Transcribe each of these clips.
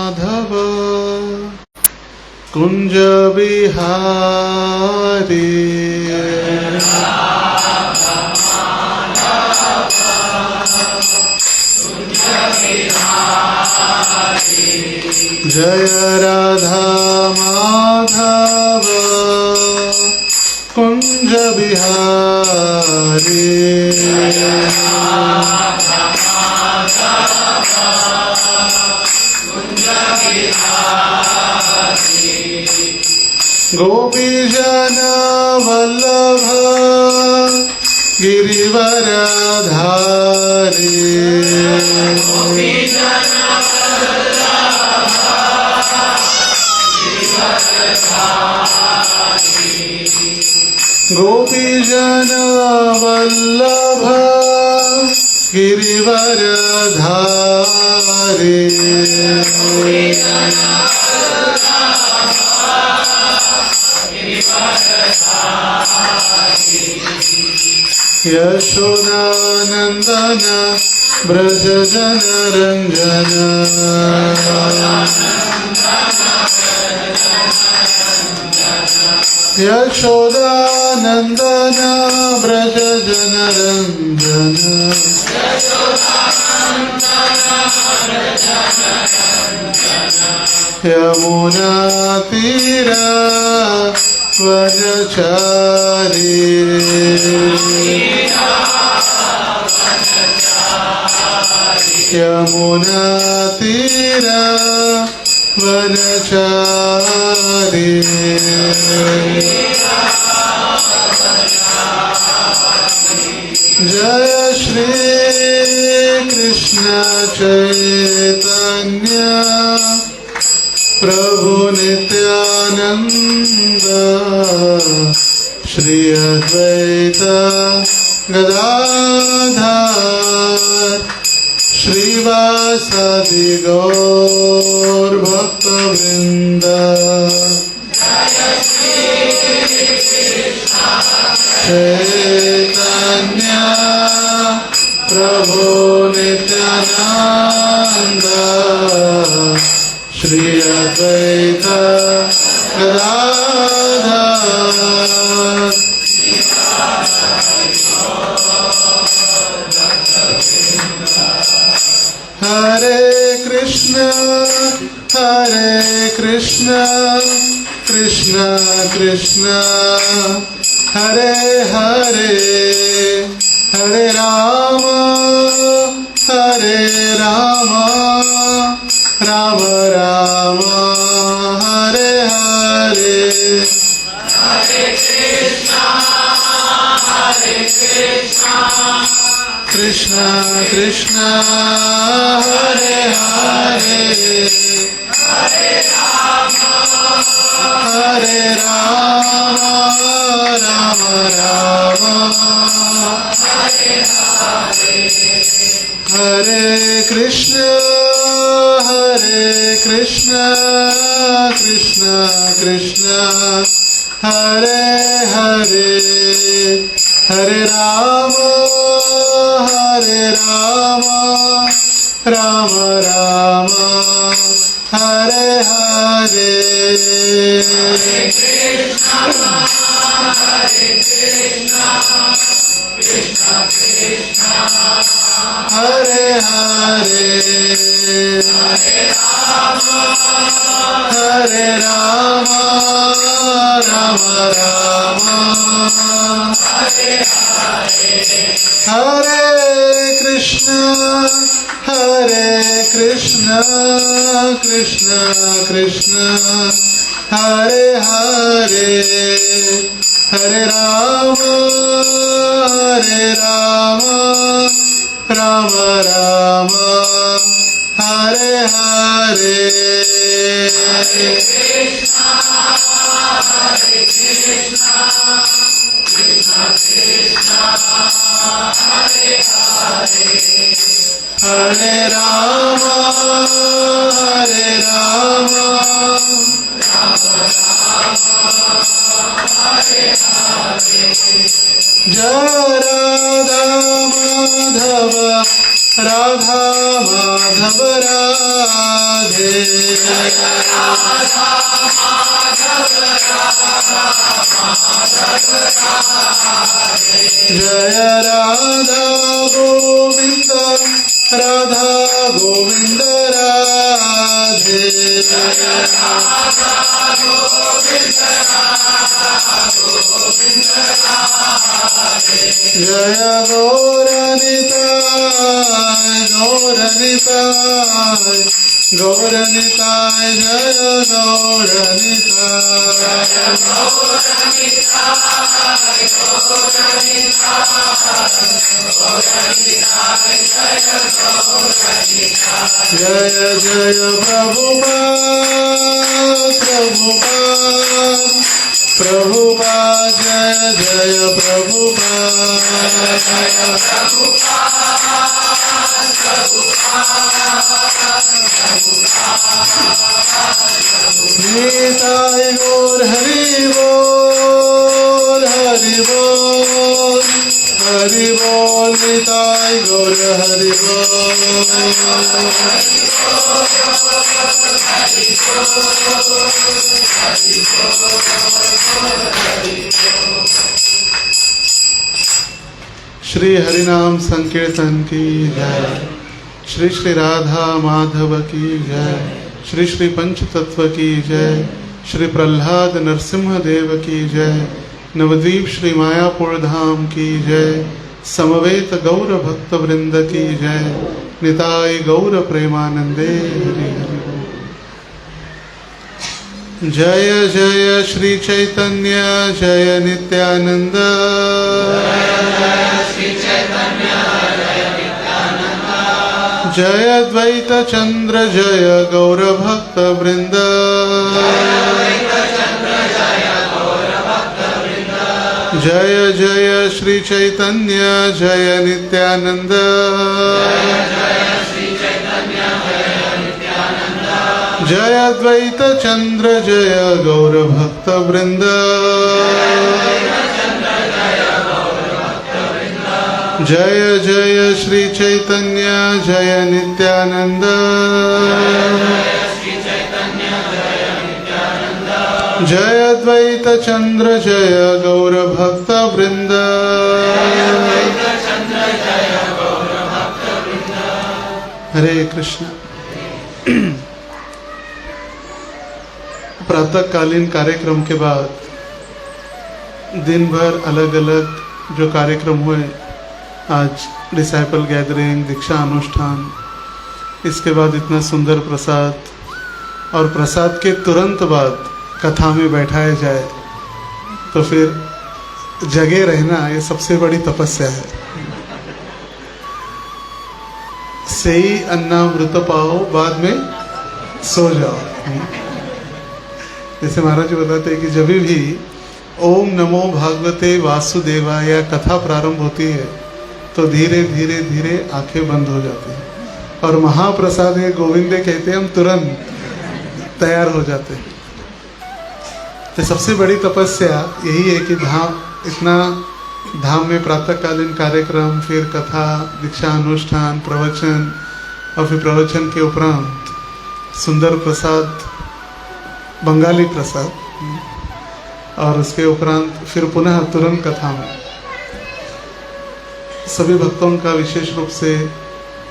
माधव कुंज बिहारी जय राधा माधव कुंज बिहारी गोपीजन वल्लभ गिरिवरधारी गोपीजन वल्लभ गिरिवरधारी यशोदानंदन ब्रज जन रंजन यशोदानंदन ब्रज जन रंजन यमुना तीरा वनचारी यमुना तीरा वनचारी जय श्री कृष्ण चैतन्य प्रभु नित्यानंद श्री अद्वैत गदाधर श्रीवासादि गौर भक्तवृंद चैतन्य प्रभु नित्यानंद श्री अद्वैत गदाधर हरे कृष्ण कृष्ण कृष्ण हरे हरे हरे राम राम राम हरे हरे कृष्ण कृष्ण हरे हरे हरे राम राम राम हरे कृष्ण कृष्ण कृष्ण हरे हरे हरे राम राम राम हरे हरे हरे हरे हरे राम राम राम हरे कृष्ण कृष्ण कृष्ण हरे हरे हरे राम राम राम हरे हरे हरे राम जय राधा माधव राधा माधव राधे जय राधा गोविंद राधा गोविंद राधे जय गौरनिताय गौरनिताय गौरनिताय जय गौरनिताय जय जय प्रभुपाद प्रभुपाद प्रभुपाद जय जय प्रभुपाद निताय गौर हरि बोल हरि बोल हरि बोल निताय गौर हरि बोल श्री हरिनाम संकीर्तन की जय। श्री श्री राधा माधव की जय। श्री श्री पंचतत्व की जय। श्री प्रहलाद नरसिंह देव की जय। नवद्वीप श्री मायापुर धाम की जय। समवेत गौर भक्त वृंद की जय। निताय गौर प्रेमानंदे हरि हरि। जय जय श्री चैतन्य जय नित्यानंद जय द्वैत चंद्र जय गौर भक्त वृंद जय जय श्री चैतन्य जय नित्यानंद जय द्वैत चंद्र जय गौर भक्त वृंद जय जय श्री चैतन्य जय नित्यानंद जय द्वैत चंद्र जय गौर भक्त वृंद। हरे कृष्ण। प्रातःकालीन कार्यक्रम के बाद दिन भर अलग अलग जो कार्यक्रम हुए, आज डिसाइपल गैदरिंग, दीक्षा अनुष्ठान, इसके बाद इतना सुंदर प्रसाद, और प्रसाद के तुरंत बाद कथा में बैठाया जाए तो फिर जगे रहना ये सबसे बड़ी तपस्या है। सेई अन्नामृत पाओ बाद में सो जाओ। जैसे महाराज जी बताते हैं कि जब भी ओम नमो भागवते वासुदेवाय कथा प्रारंभ होती है तो धीरे धीरे धीरे आंखें बंद हो जाती हैं और महाप्रसाद ये गोविंदे कहते हैं हम तुरंत तैयार हो जाते हैं। तो सबसे बड़ी तपस्या यही है कि इतना धाम में प्रातःकालीन कार्यक्रम, फिर कथा, दीक्षा अनुष्ठान, प्रवचन, और फिर प्रवचन के उपरांत सुंदर प्रसाद, बंगाली प्रसाद, और उसके उपरांत फिर पुनः तुरंत कथा में। सभी भक्तों का विशेष रूप से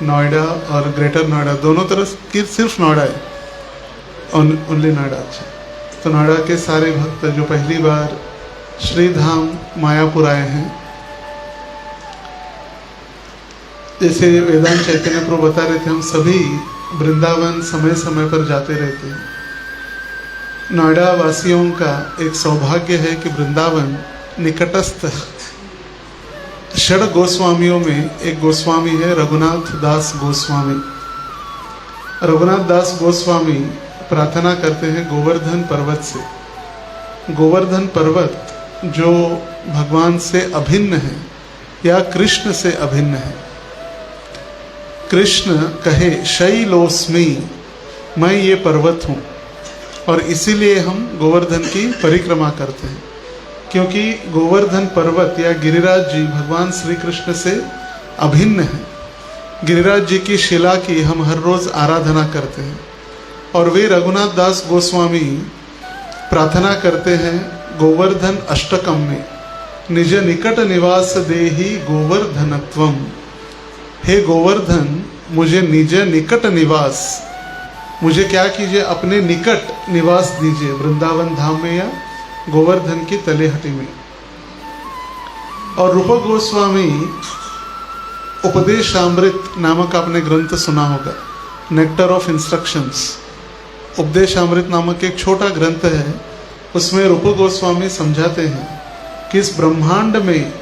नोएडा और ग्रेटर नोएडा दोनों तरफ की, सिर्फ नोएडा है, ओनली नोएडा। अच्छा, तो नोएडा के सारे भक्त जो पहली बार श्री धाम मायापुर आए हैं, जैसे वेदांत चैतन्य प्रभु बता रहे थे, हम सभी वृंदावन समय समय पर जाते रहते हैं। नोएडा वासियों का एक सौभाग्य है कि वृंदावन निकटस्थ षड गोस्वामियों में एक गोस्वामी है रघुनाथ दास गोस्वामी। रघुनाथ दास गोस्वामी प्रार्थना करते हैं गोवर्धन पर्वत से। गोवर्धन पर्वत जो भगवान से अभिन्न है या कृष्ण से अभिन्न है। कृष्ण कहे शैलोस्मि, मैं ये पर्वत हूँ, और इसीलिए हम गोवर्धन की परिक्रमा करते हैं, क्योंकि गोवर्धन पर्वत या गिरिराज जी भगवान श्री कृष्ण से अभिन्न है। गिरिराज जी की शिला की हम हर रोज आराधना करते हैं। और वे रघुनाथ दास गोस्वामी प्रार्थना करते हैं गोवर्धन अष्टकम में, निज निकट निवास देहि गोवर्धनत्वम। हे गोवर्धन, मुझे निज निकट निवास, मुझे क्या कीजिए, अपने निकट निवास दीजिए, वृंदावन धाम में या गोवर्धन की तलेहटी में। और रूप गोस्वामी उपदेशामृत नामक आपने ग्रंथ सुना होगा, नेक्टर ऑफ इंस्ट्रक्शंस। उपदेशामृत नामक एक छोटा ग्रंथ है, उसमें रूप गोस्वामी समझाते हैं कि इस ब्रह्मांड में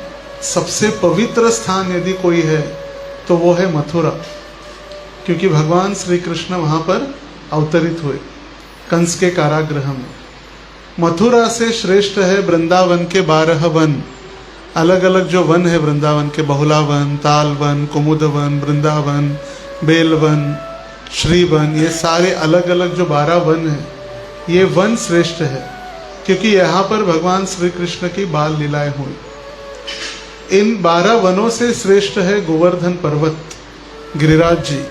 सबसे पवित्र स्थान यदि कोई है तो वो है मथुरा, क्योंकि भगवान श्री कृष्ण वहाँ पर अवतरित हुए कंस के कारागृह में। मथुरा से श्रेष्ठ है वृंदावन के 12 वन। अलग अलग जो वन है वृंदावन के, बहुला वन, ताल वन, कुमुद वन, वृंदावन, बेल वन, श्री वन, ये सारे अलग अलग जो 12 वन हैं, ये वन श्रेष्ठ है क्योंकि यहाँ पर भगवान श्री कृष्ण की बाल लीलाएं हुई। इन 12 वनों से श्रेष्ठ है गोवर्धन पर्वत, गिरिराज जी,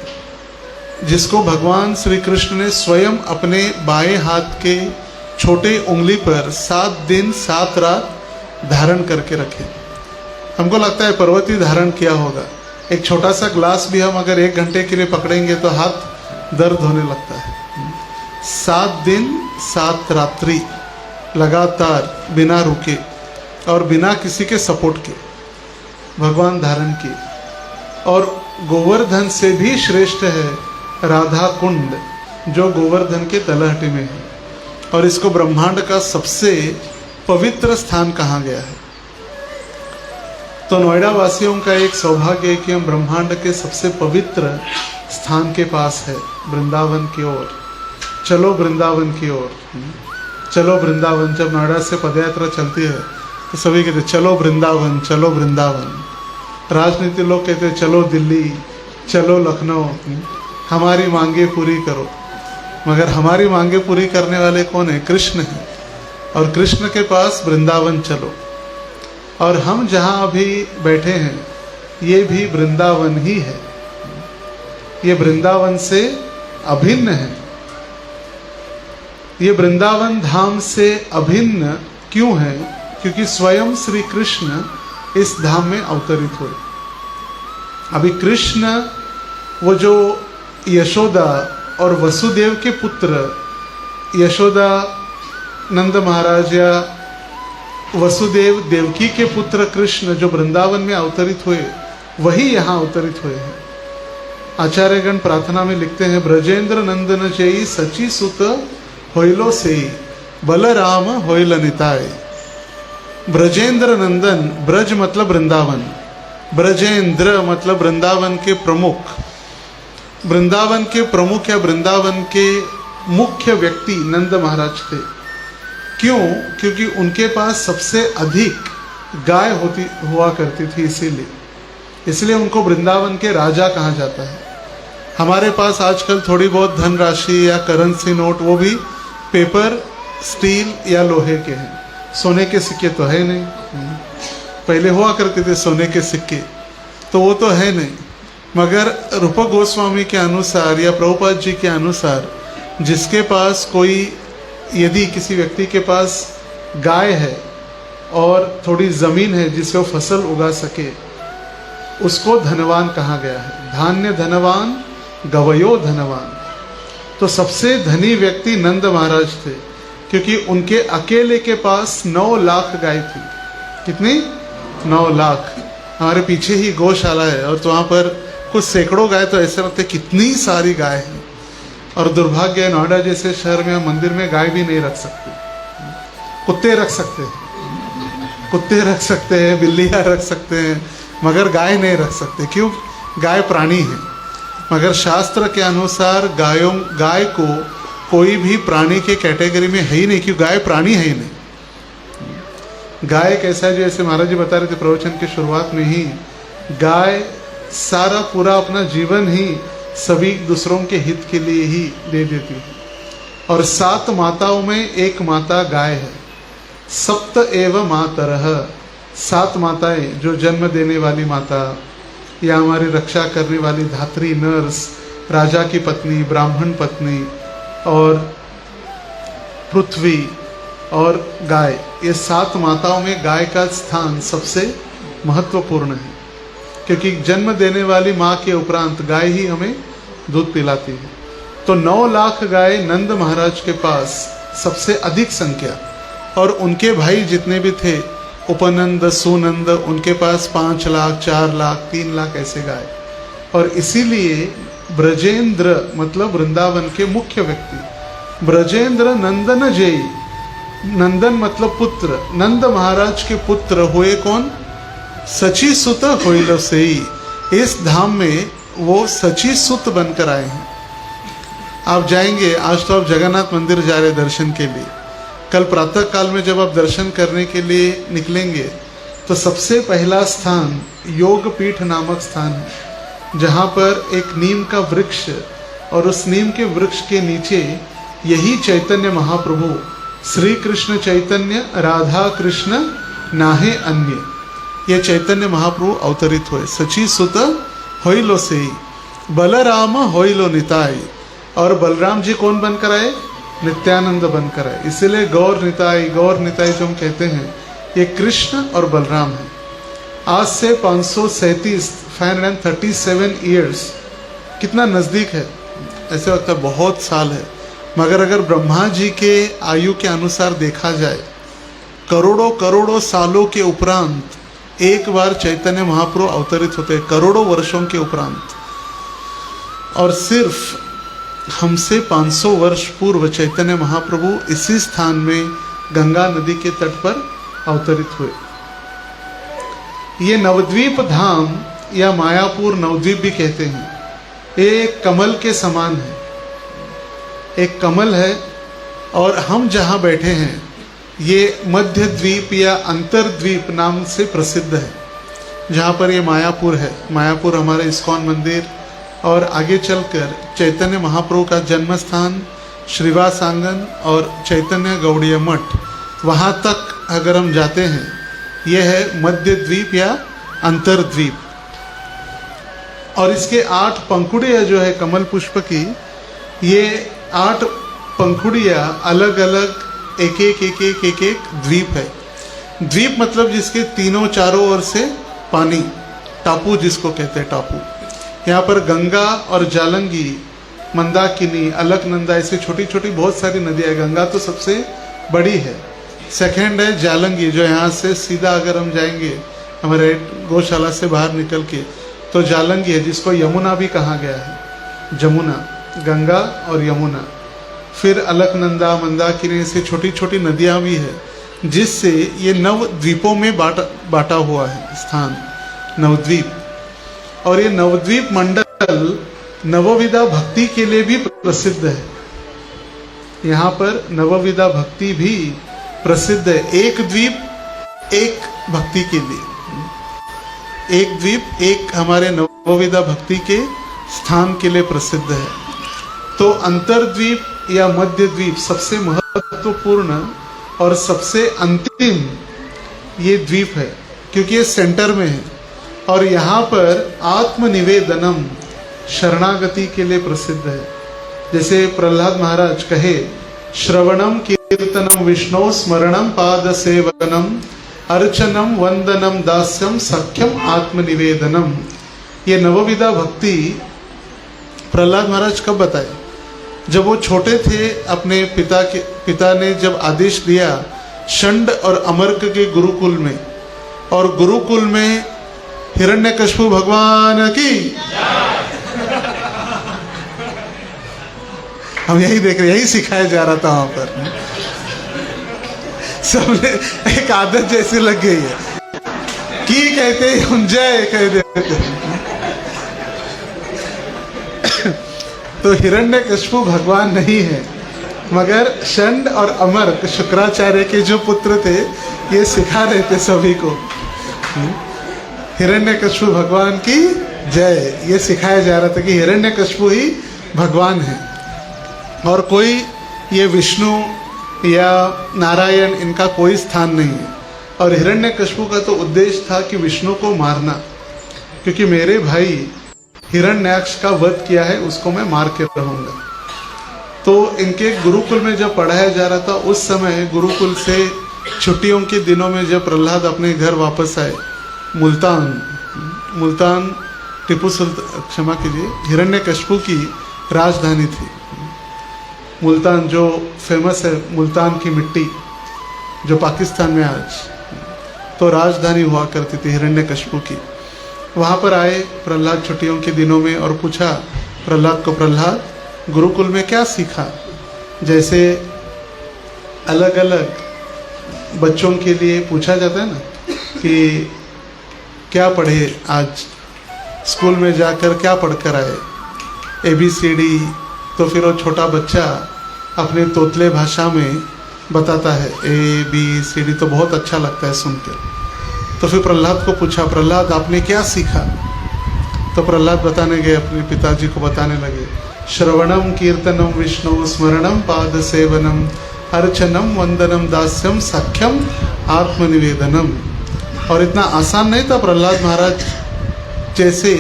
जिसको भगवान श्री कृष्ण ने स्वयं अपने बाएं हाथ के छोटे उंगली पर 7 दिन 7 रात धारण करके रखे। हमको लगता है पर्वत ही धारण किया होगा। एक छोटा सा ग्लास भी हम अगर 1 घंटे के लिए पकड़ेंगे तो हाथ दर्द होने लगता है। 7 दिन 7 रात्रि लगातार बिना रुके और बिना किसी के सपोर्ट के भगवान धारण किए। और गोवर्धन से भी श्रेष्ठ है राधा कुंड, जो गोवर्धन के तलहटी में है। और इसको ब्रह्मांड का सबसे पवित्र स्थान कहा गया है। तो नोएडा वासियों का एक सौभाग्य है कि हम ब्रह्मांड के सबसे पवित्र स्थान के पास है, वृंदावन की ओर। चलो वृंदावन की ओर, चलो वृंदावन। जब नोएडा से पदयात्रा चलती है तो सभी कहते चलो वृंदावन, चलो वृंदावन। राजनीति लोग कहते चलो दिल्ली, चलो लखनऊ, हमारी मांगे पूरी करो। मगर हमारी मांगे पूरी करने वाले कौन है? कृष्ण है। और कृष्ण के पास वृंदावन चलो। और हम जहाँ अभी बैठे हैं ये भी वृंदावन ही है, ये वृंदावन से अभिन्न है। ये वृंदावन धाम से अभिन्न क्यों है? क्योंकि स्वयं श्री कृष्ण इस धाम में अवतरित हुए। अभी कृष्ण वो जो यशोदा और वसुदेव के पुत्र, यशोदा नंद महाराज या वसुदेव देवकी के पुत्र कृष्ण जो वृंदावन में अवतरित हुए, वही यहाँ अवतरित हुए हैं। आचार्यगण प्रार्थना में लिखते हैं, ब्रजेंद्र नंदन जयी सची सुत होइलो सेई, बलराम होइल निताय। ब्रजेंद्र नंदन, ब्रज मतलब वृंदावन, ब्रजेंद्र मतलब वृंदावन के प्रमुख। वृंदावन के प्रमुख या वृंदावन के मुख्य व्यक्ति नंद महाराज थे। क्यों? क्योंकि उनके पास सबसे अधिक गाय हुआ करती थी, इसीलिए उनको वृंदावन के राजा कहा जाता है। हमारे पास आजकल थोड़ी बहुत धनराशि या करेंसी नोट, वो भी पेपर, स्टील या लोहे के हैं, सोने के सिक्के तो है नहीं। पहले हुआ करते थे सोने के सिक्के, तो वो तो है नहीं। मगर रूप गोस्वामी के अनुसार या प्रभुपाद जी के अनुसार, जिसके पास कोई, यदि किसी व्यक्ति के पास गाय है और थोड़ी ज़मीन है जिससे वो फसल उगा सके, उसको धनवान कहा गया है। धान्य धनवान, गवयो धनवान। तो सबसे धनी व्यक्ति नंद महाराज थे, क्योंकि उनके अकेले के पास 9 लाख गाय थी। कितनी? 9 लाख। हमारे पीछे ही गौशाला है और तो वहाँ पर कुछ सैकड़ों गाय, तो ऐसे लगते कितनी सारी गाय हैं। और दुर्भाग्य है, नोएडा जैसे शहर में मंदिर में गाय भी नहीं रख सकते। कुत्ते रख सकते हैं, कुत्ते रख सकते हैं, बिल्लियाँ रख सकते हैं, मगर गाय नहीं रख सकते। क्यों? गाय प्राणी है। मगर शास्त्र के अनुसार गाय को कोई भी प्राणी के कैटेगरी में है ही नहीं, क्यों? गाय प्राणी है ही नहीं। गाय कैसा है, जैसे महाराज जी बता रहे थे प्रवचन की शुरुआत में ही, गाय सारा पूरा अपना जीवन ही सभी दूसरों के हित के लिए ही दे देती है। और 7 माताओं में एक माता गाय है। सप्त एव मातरः, 7 माताएं जो जन्म देने वाली माता, या हमारी रक्षा करने वाली धात्री नर्स, राजा की पत्नी, ब्राह्मण पत्नी और पृथ्वी और गाय, ये 7 माताओं में गाय का स्थान सबसे महत्वपूर्ण है, क्योंकि जन्म देने वाली माँ के उपरांत गाय ही हमें दूध पिलाती है। तो 9 लाख गाय नंद महाराज के पास सबसे अधिक संख्या, और उनके भाई जितने भी थे उपनंद, सुनंद, उनके पास 5 लाख, 4 लाख, 3 लाख ऐसे गाय। और इसीलिए ब्रजेंद्र मतलब वृंदावन के मुख्य व्यक्ति, ब्रजेंद्र नंदन जय, नंदन मतलब पुत्र, नंद महाराज के पुत्र हुए कौन? सची सुत होइलो सेई। इस धाम में वो सची सुत बनकर आए हैं। आप जाएंगे, आज तो आप जगन्नाथ मंदिर जा रहे दर्शन के लिए, कल प्रातः काल में जब आप दर्शन करने के लिए निकलेंगे तो सबसे पहला स्थान योग पीठ नामक स्थान है, जहाँ पर एक नीम का वृक्ष, और उस नीम के वृक्ष के नीचे यही चैतन्य महाप्रभु श्री कृष्ण चैतन्य राधा कृष्ण नाहे अन्य, ये चैतन्य महाप्रभु अवतरित हुए। सची सुत होइलो सेई, बलराम होइलो निताई। और बलराम जी कौन बनकर आए? नित्यानंद बनकर आए। इसीलिए गौर निताई जो हम कहते हैं, ये कृष्ण और बलराम है। आज से 537 ईयर्स, कितना नज़दीक है, ऐसे लगता है बहुत साल है, मगर अगर ब्रह्मा जी के आयु के अनुसार देखा जाए, करोड़ों करोड़ों सालों के उपरांत एक बार चैतन्य महाप्रभु अवतरित होते हैं, करोड़ों वर्षों के उपरांत। और सिर्फ हमसे 500 वर्ष पूर्व चैतन्य महाप्रभु इसी स्थान में गंगा नदी के तट पर अवतरित हुए। ये नवद्वीप धाम या मायापुर नवद्वीप भी कहते हैं, एक कमल के समान है, एक कमल है। और हम जहाँ बैठे हैं ये मध्य द्वीप या अंतरद्वीप नाम से प्रसिद्ध है, जहाँ पर ये मायापुर है। मायापुर हमारा इस्कॉन मंदिर, और आगे चलकर चैतन्य महाप्रभु का जन्म स्थान श्रीवास आंगन और चैतन्य गौड़ीय मठ, वहाँ तक अगर हम जाते हैं, यह है मध्य द्वीप या अंतरद्वीप। और इसके 8 पंखुड़ियाँ जो है कमल पुष्प की, ये 8 पंखुड़ियाँ अलग अलग एक द्वीप है। द्वीप मतलब जिसके तीनों चारों ओर से पानी, टापू जिसको कहते हैं टापू। यहाँ पर गंगा और जालंगी, मंदाकिनी, अलकनंदा, ऐसी छोटी छोटी बहुत सारी नदियाँ हैं। गंगा तो सबसे बड़ी है, सेकंड है जालंगी, जो यहाँ से सीधा अगर हम जाएंगे हमारे गौशाला से बाहर निकल के, तो जालंगी है, जिसको यमुना भी कहा गया है। जमुना, गंगा और यमुना। फिर अलकनंदा, मंदाकिनी, ऐसी छोटी छोटी नदियाँ भी है, जिससे ये नव द्वीपों में बांटा हुआ है स्थान, नवद्वीप। और ये नवद्वीप मंडल नवविधा भक्ति के लिए भी प्रसिद्ध है। यहाँ पर नवविधा भक्ति भी प्रसिद्ध है। एक द्वीप एक भक्ति के लिए, एक द्वीप एक हमारे नवविधा भक्ति के स्थान के लिए प्रसिद्ध है। तो अंतरद्वीप या मध्य द्वीप सबसे महत्वपूर्ण और सबसे अंतिम ये द्वीप है, क्योंकि ये सेंटर में है। और यहाँ पर आत्मनिवेदनम, शरणागति के लिए प्रसिद्ध है। जैसे प्रहलाद महाराज कहे, श्रवणम कीर्तनम विष्णु स्मरणम पाद सेवनम अर्चनम वंदनम दास्यम सख्यम आत्मनिवेदनम। ये नवविधा भक्ति प्रहलाद महाराज कब बताए? जब वो छोटे थे, अपने पिता ने जब आदेश दिया षंड और अमर्क के गुरुकुल में, और गुरुकुल में हिरण्यकशिपु भगवान की, हम यही देख रहे, यही सिखाया जा रहा था वहां पर। सबने एक आदत जैसी लग गई है कि कहते हम जय कह देते। तो हिरण्यकशिपु भगवान नहीं है, मगर षंड और अमर्क शुक्राचार्य के जो पुत्र थे, ये सिखा रहे थे सभी को। हिरण्यकशिपु भगवान की जय, ये सिखाया जा रहा था कि हिरण्यकशिपु ही भगवान है, और कोई ये विष्णु या नारायण इनका कोई स्थान नहीं है। और हिरण्यकशिपु का तो उद्देश्य था कि विष्णु को मारना, क्योंकि मेरे भाई हिरण्याक्ष का वध किया है, उसको मैं मार के रहूंगा। तो इनके गुरुकुल में जब पढ़ाया जा रहा था, उस समय गुरुकुल से छुट्टियों के दिनों में जब प्रहलाद अपने घर वापस आए, मुल्तान टीपू सुल्तान, क्षमा कीजिए, हिरण्यकशिपु की राजधानी थी मुल्तान, जो फेमस है मुल्तान की मिट्टी, जो पाकिस्तान में आज, तो राजधानी हुआ करती थी हिरण्यकशिपु की। वहाँ पर आए प्रहलाद छुट्टियों के दिनों में और पूछा प्रहलाद को, प्रहलाद गुरुकुल में क्या सीखा? जैसे अलग अलग बच्चों के लिए पूछा जाता है ना कि क्या पढ़े आज, स्कूल में जाकर क्या पढ़कर आए, ABCD, तो फिर वो छोटा बच्चा अपने तोतले भाषा में बताता है ABCD, तो बहुत अच्छा लगता है सुनकर। तो फिर प्रहलाद को पूछा, प्रहलाद आपने क्या सीखा? तो प्रहलाद बताने गए, अपने पिताजी को बताने लगे, श्रवणम कीर्तनम विष्णु स्मरणम पाद सेवनम अर्चनम वंदनम दास्यम सख्यम आत्मनिवेदनम। और इतना आसान नहीं था, प्रहलाद महाराज जैसे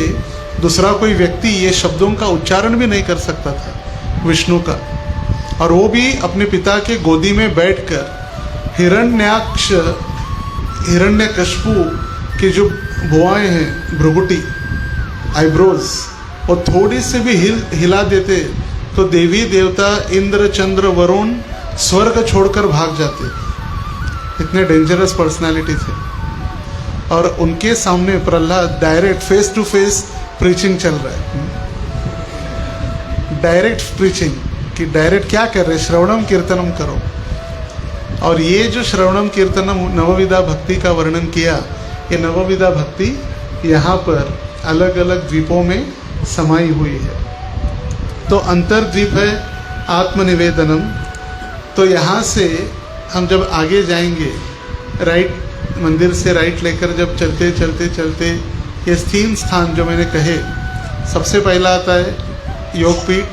दूसरा कोई व्यक्ति ये शब्दों का उच्चारण भी नहीं कर सकता था विष्णु का, और वो भी अपने पिता के गोदी में बैठकर हिरण्यकशिपु की जो बुआएं हैं, भ्रुकुटी, आईब्रोज, वो थोड़ी से भी हिला देते तो देवी देवता इंद्र चंद्र वरुण स्वर्ग छोड़कर भाग जाते। इतने डेंजरस पर्सनालिटी थे। और उनके सामने Prahlad direct face to face preaching चल रहा है, डायरेक्ट प्रीचिंग कि डायरेक्ट क्या कर रहे, श्रवणम कीर्तनम करो। और ये जो श्रवणम कीर्तनम नवविधा भक्ति का वर्णन किया, ये नवविधा भक्ति यहाँ पर अलग अलग द्वीपों में समाई हुई है। तो अंतर्द्वीप है आत्मनिवेदनम। तो यहाँ से हम जब आगे जाएंगे, राइट, मंदिर से राइट लेकर जब चलते चलते चलते ये 3 स्थान जो मैंने कहे, सबसे पहला आता है योगपीठ,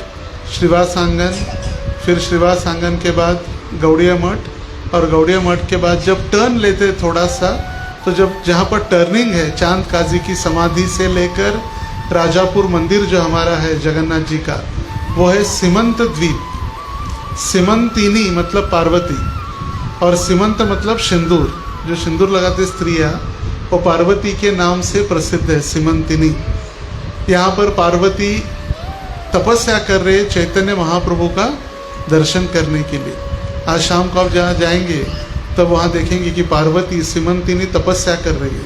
श्रीवास आंगन, फिर श्रीवास आंगन के बाद गौड़िया मठ, और गौड़िया मठ के बाद जब टर्न लेते थोड़ा सा, तो जब जहाँ पर टर्निंग है चांद काजी की समाधि से लेकर राजापुर मंदिर जो हमारा है जगन्नाथ जी का, वो है सीमंत द्वीप। सीमंतिनी मतलब पार्वती, और सीमंत मतलब सिंदूर, जो सिंदूर लगाते स्त्रियाँ, वो पार्वती के नाम से प्रसिद्ध है सीमंतिनी। यहाँ पर पार्वती तपस्या कर रहे चैतन्य महाप्रभु का दर्शन करने के लिए। आज शाम को आप जहाँ जाएंगे तब वहाँ देखेंगे कि पार्वती सीमंतिनी तपस्या कर रही है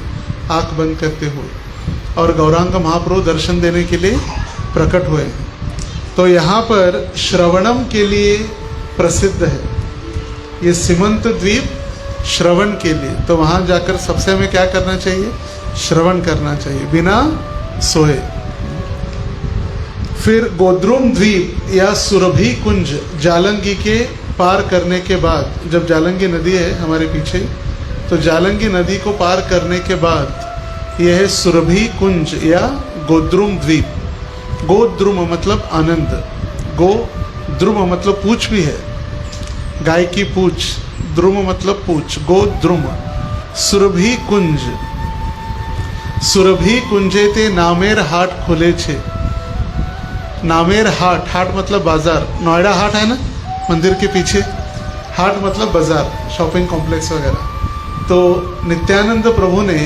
आँख बंद करते हुए, और गौरांग महाप्रभु दर्शन देने के लिए प्रकट हुए हैं। तो यहाँ पर श्रवणम के लिए प्रसिद्ध है ये सीमंत द्वीप, श्रवण के लिए। तो वहाँ जाकर सबसे हमें क्या करना चाहिए? श्रवण करना चाहिए बिना सोए। फिर गोद्रुम द्वीप या सुरभि कुंज, जालंगी के पार करने के बाद, जब जालंगी नदी है हमारे पीछे, तो जालंगी नदी को पार करने के बाद यह है सुरभि कुंज या गोद्रुम द्वीप। गोद्रुम मतलब आनंद, गोद्रुम मतलब पूछ भी है, गाय की पूछ, द्रुम मतलब पूछ, गोद्रुम। सुरभि कुंज, सुरभि कुंजे ते नामेर हाट खुले छे। नामेर हाट, हाट मतलब बाजार, नोएडा हाट है ना मंदिर के पीछे, हाट मतलब बाजार, शॉपिंग कॉम्प्लेक्स वगैरह। तो नित्यानंद प्रभु ने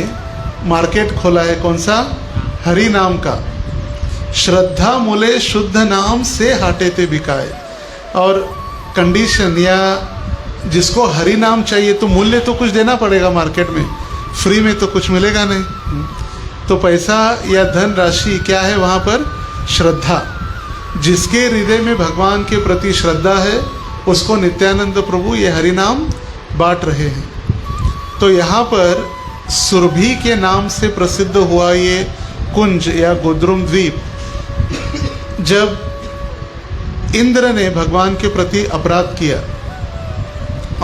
मार्केट खोला है, कौन सा? हरि नाम का। श्रद्धा मूले शुद्ध नाम से हाटे ते बिकाए। और कंडीशन, या जिसको हरि नाम चाहिए तो मूल्य तो कुछ देना पड़ेगा मार्केट में, फ्री में तो कुछ मिलेगा नहीं। तो पैसा या धन राशि क्या है वहाँ पर? श्रद्धा। जिसके हृदय में भगवान के प्रति श्रद्धा है उसको नित्यानंद प्रभु ये हरि नाम बांट रहे हैं। तो यहाँ पर सुरभि के नाम से प्रसिद्ध हुआ ये कुंज या गोद्रुम द्वीप। जब इंद्र ने भगवान के प्रति अपराध किया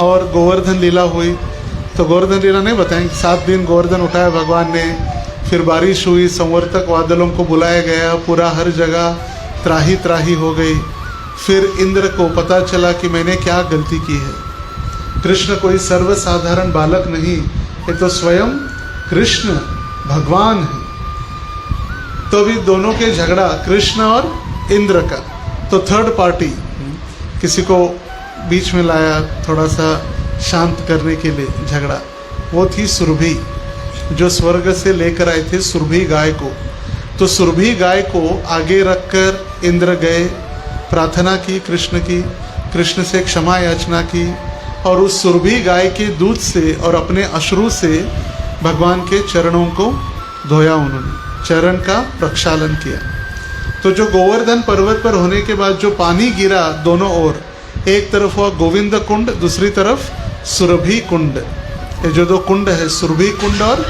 और गोवर्धन लीला हुई, तो गोवर्धन लीला नहीं बताएंगे, 7 दिन गोवर्धन उठाया भगवान ने, फिर बारिश हुई, संवर्तक बादलों को बुलाया गया, पूरा हर जगह त्राही त्राही हो गई। फिर इंद्र को पता चला कि मैंने क्या गलती की है। कृष्ण कोई सर्वसाधारण बालक नहीं, ये तो स्वयं कृष्ण भगवान है। तो अभी दोनों के झगड़ा कृष्ण और इंद्र का, तो थर्ड पार्टी किसी को बीच में लाया थोड़ा सा शांत करने के लिए झगड़ा, वो थी सुरभि, जो स्वर्ग से लेकर आए थे सुरभि गाय को। तो सुरभि गाय को आगे रखकर इंद्र गए, प्रार्थना की कृष्ण की, कृष्ण से क्षमा याचना की, और उस सुरभि गाय के दूध से और अपने अश्रु से भगवान के चरणों को धोया, उन्होंने चरण का प्रक्षालन किया। तो जो गोवर्धन पर्वत पर होने के बाद जो पानी गिरा दोनों ओर, एक तरफ हुआ गोविंद कुंड, दूसरी तरफ सुरभि कुंड। ये जो दो कुंड है सुरभि कुंड और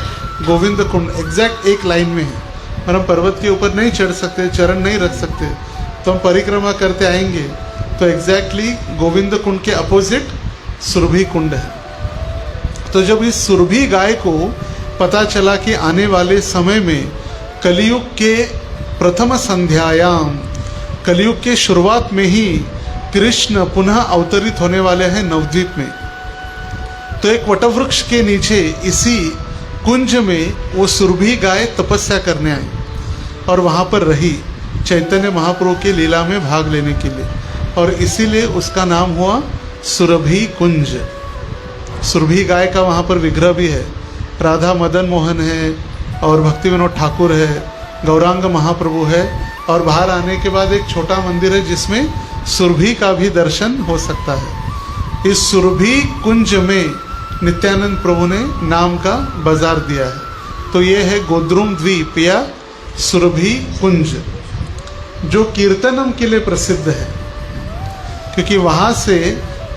गोविंद कुंड एग्जैक्ट एक लाइन में है, और हम पर्वत के ऊपर नहीं चढ़ सकते, चरण नहीं रख सकते, तो हम परिक्रमा करते आएंगे तो एग्जैक्टली गोविंद कुंड के अपोजिट सुरभि कुंड है। तो जब इस सुरभि गाय को पता चला कि आने वाले समय में कलयुग के प्रथम संध्यायाम, कलयुग के शुरुआत में ही कृष्ण पुनः अवतरित होने वाले हैं नवद्वीप में, तो एक वटवृक्ष के नीचे इसी कुंज में वो सुरभि गाय तपस्या करने आई और वहाँ पर रही चैतन्य महाप्रभु की लीला में भाग लेने के लिए, और इसीलिए उसका नाम हुआ सुरभि कुंज। सुरभि गाय का वहाँ पर विग्रह भी है, राधा मदन मोहन है और भक्ति विनोद ठाकुर है, गौरांग महाप्रभु है, और बाहर आने के बाद एक छोटा मंदिर है जिसमें सुरभि का भी दर्शन हो सकता है। इस सुरभि कुंज में नित्यानंद प्रभु ने नाम का बाजार दिया है। तो ये है गोद्रुम द्वीप या सुरभि कुंज, जो कीर्तनम के लिए प्रसिद्ध है, क्योंकि वहाँ से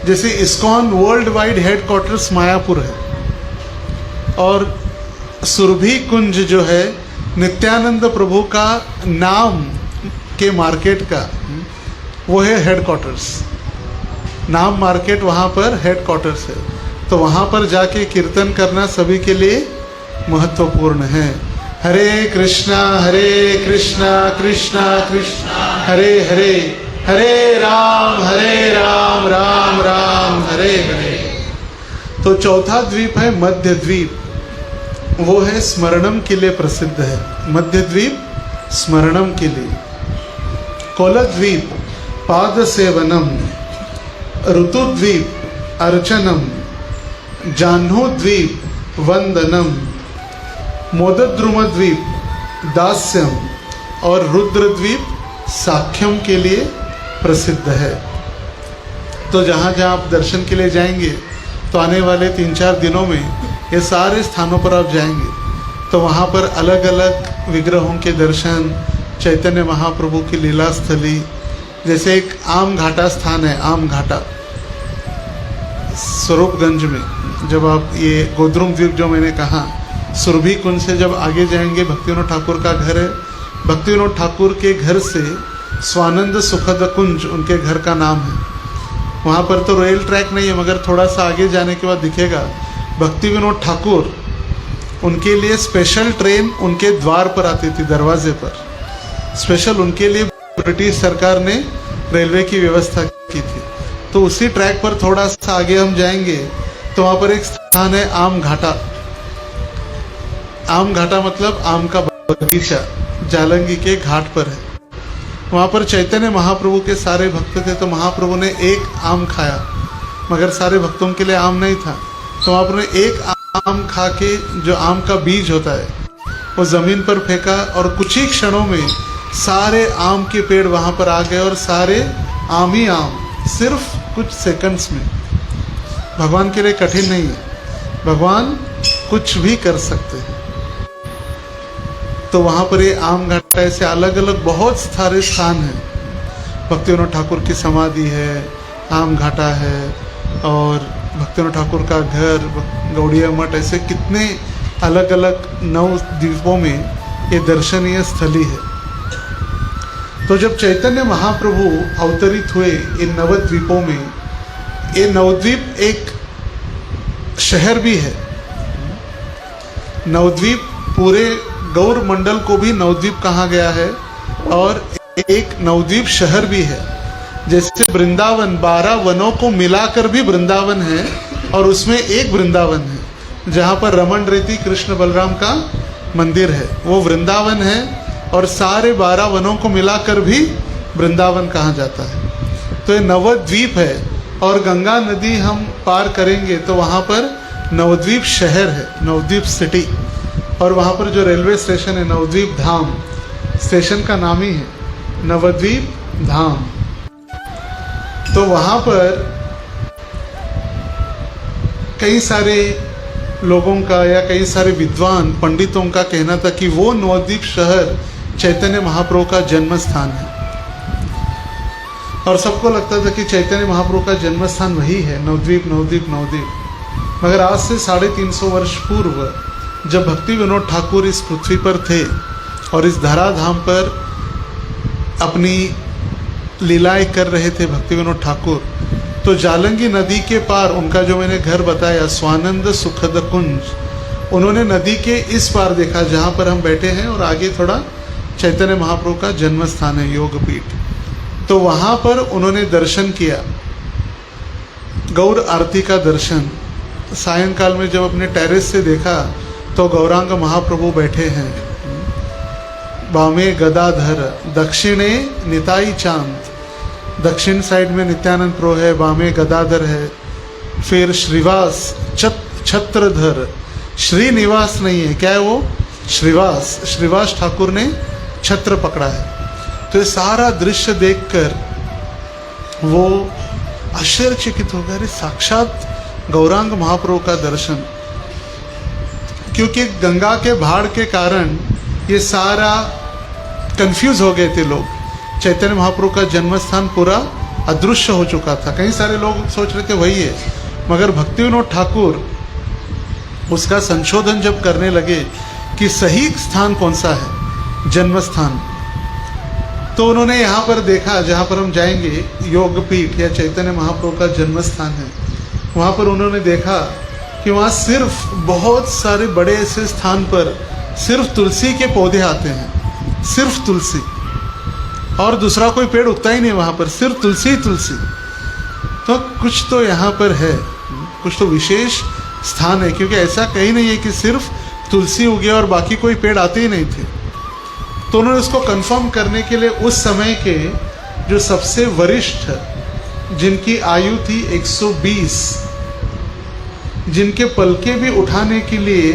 जैसे ISKCON world wide headquarters Mayapur है, और सुरभि कुंज जो है नित्यानंद प्रभु का नाम के मार्केट का, वो है हेडक्वार्टर्स। नाम मार्केट वहाँ पर हेडक्वार्टर्स है, तो वहाँ पर जाके कीर्तन करना सभी के लिए महत्वपूर्ण है। हरे कृष्णा कृष्णा कृष्णा हरे हरे, हरे राम राम राम हरे हरे। तो चौथा द्वीप है मध्य द्वीप, वो है स्मरणम के लिए प्रसिद्ध है। मध्य द्वीप स्मरणम के लिए। कोलद्वीप पाद सेवनम, ऋतुद्वीप अर्चनम, जाह्नवीद्वीप वंदनम, मोदद्रुमद्वीप दास्यम, और रुद्रद्वीप साख्यम के लिए प्रसिद्ध है। तो जहाँ जहाँ आप दर्शन के लिए जाएंगे, तो आने वाले 3-4 दिनों में ये सारे स्थानों पर आप जाएंगे, तो वहाँ पर अलग अलग विग्रहों के दर्शन, चैतन्य महाप्रभु की लीला स्थली, जैसे एक आम घाटा स्थान है, आम घाटा स्वरूपगंज में। जब आप ये गोद्रुम द्वीप जो मैंने कहा, सुरभि कुंज से जब आगे जाएंगे भक्ति विनोद ठाकुर का घर है, भक्ति विनोद ठाकुर के घर से स्वानंद सुखद कुंज उनके घर का नाम है। वहाँ पर तो रेल ट्रैक नहीं है, मगर थोड़ा सा आगे जाने के बाद दिखेगा। भक्ति विनोद ठाकुर, उनके लिए स्पेशल ट्रेन उनके द्वार पर आती थी, दरवाजे पर स्पेशल उनके लिए ब्रिटिश सरकार ने रेलवे की व्यवस्था की थी। तो उसी ट्रैक पर थोड़ा सा आगे हम जाएंगे तो वहाँ पर एक स्थान है आम घाटा। आम घाटा मतलब आम का बगीचा, जालंगी के घाट पर है। वहाँ पर चैतन्य महाप्रभु के सारे भक्त थे, तो महाप्रभु ने एक आम खाया, मगर सारे भक्तों के लिए आम नहीं था, तो महाप्रभु ने एक आम खा के, जो आम का बीज होता है, वो जमीन पर फेंका, और कुछ ही क्षणों में सारे आम के पेड़ वहाँ पर आ गए, और सारे आम ही आम, सिर्फ कुछ सेकंड्स में। भगवान के लिए कठिन नहीं है, भगवान कुछ भी कर सकते हैं। तो वहाँ पर ये आम घाटा, ऐसे अलग अलग बहुत सारे स्थान हैं। भक्ति विनोद ठाकुर की समाधि है, आम घाटा है, और भक्ति विनोद ठाकुर का घर, गौड़िया मठ, ऐसे कितने अलग अलग 9 द्वीपों में ये दर्शनीय स्थली है। तो जब चैतन्य महाप्रभु अवतरित हुए इन नवद्वीपों में, ये नवद्वीप एक शहर भी है। नवद्वीप पूरे गौर मंडल को भी नवद्वीप कहा गया है, और एक नवद्वीप शहर भी है। जैसे वृंदावन 12 वनों को मिलाकर भी वृंदावन है, और उसमें एक वृंदावन है जहाँ पर रमन रेती कृष्ण बलराम का मंदिर है, वो वृंदावन है। और सारे 12 वनों को मिलाकर भी वृंदावन कहा जाता है। तो ये नवद्वीप है, और गंगा नदी हम पार करेंगे तो वहाँ पर नवद्वीप शहर है, नवद्वीप सिटी, और वहाँ पर जो रेलवे स्टेशन है नवद्वीप धाम, स्टेशन का नाम ही है नवद्वीप धाम। तो वहाँ पर कई सारे लोगों का या कई सारे विद्वान पंडितों का कहना था कि वो नवद्वीप शहर चैतन्य महाप्रभु का जन्म स्थान है, और सबको लगता था कि चैतन्य महाप्रभु का जन्म स्थान वही है, नवद्वीप नवद्वीप नवद्वीप। मगर आज से 350 वर्ष पूर्व जब भक्ति विनोद ठाकुर इस पृथ्वी पर थे और इस धराधाम पर अपनी लीलाएं कर रहे थे भक्ति विनोद ठाकुर, तो जालंगी नदी के पार उनका जो मैंने घर बताया स्वानंद सुखद कुंज, उन्होंने नदी के इस पार देखा जहाँ पर हम बैठे हैं, और आगे थोड़ा चैतन्य महाप्रभु का जन्म स्थान है योगपीठ। तो वहाँ पर उन्होंने दर्शन किया, गौर आरती का दर्शन। सायंकाल में जब अपने टेरेस से देखा तो गौरांग महाप्रभु बैठे हैं, बामे गदाधर दक्षिणे निताई चांद, दक्षिण साइड में नित्यानंद प्रभु है, बामे गदाधर है, फिर श्रीवास छत्रधर, श्रीनिवास नहीं है, क्या है वो, श्रीवास, श्रीवास ठाकुर ने छत्र पकड़ा है। तो ये सारा दृश्य देखकर वो आश्चर्यचकित हो गए, अरे साक्षात गौरांग महाप्रभु का दर्शन। क्योंकि गंगा के भाड़ के कारण ये सारा कंफ्यूज हो गए थे लोग, चैतन्य महाप्रभु का जन्म स्थान पूरा अदृश्य हो चुका था। कई सारे लोग सोच रहे थे वही है, मगर भक्ति विनोद ठाकुर उसका संशोधन जब करने लगे कि सही स्थान कौन सा है, जन्म स्थान, तो उन्होंने यहाँ पर देखा जहाँ पर हम जाएंगे योगपीठ या चैतन्य महाप्रभु का जन्म स्थान है, वहाँ पर उन्होंने देखा कि वहाँ सिर्फ बहुत सारे बड़े ऐसे स्थान पर सिर्फ तुलसी के पौधे आते हैं, सिर्फ तुलसी, और दूसरा कोई पेड़ उगता ही नहीं वहाँ पर, सिर्फ तुलसी ही तुलसी। तो कुछ तो यहाँ पर है, कुछ तो विशेष स्थान है, क्योंकि ऐसा कहीं नहीं है कि सिर्फ तुलसी उगे और बाकी कोई पेड़ आते ही नहीं थे। तो उन्होंने उसको कंफर्म करने के लिए उस समय के जो सबसे वरिष्ठ, जिनकी आयु थी 120, जिनके पलके भी उठाने के लिए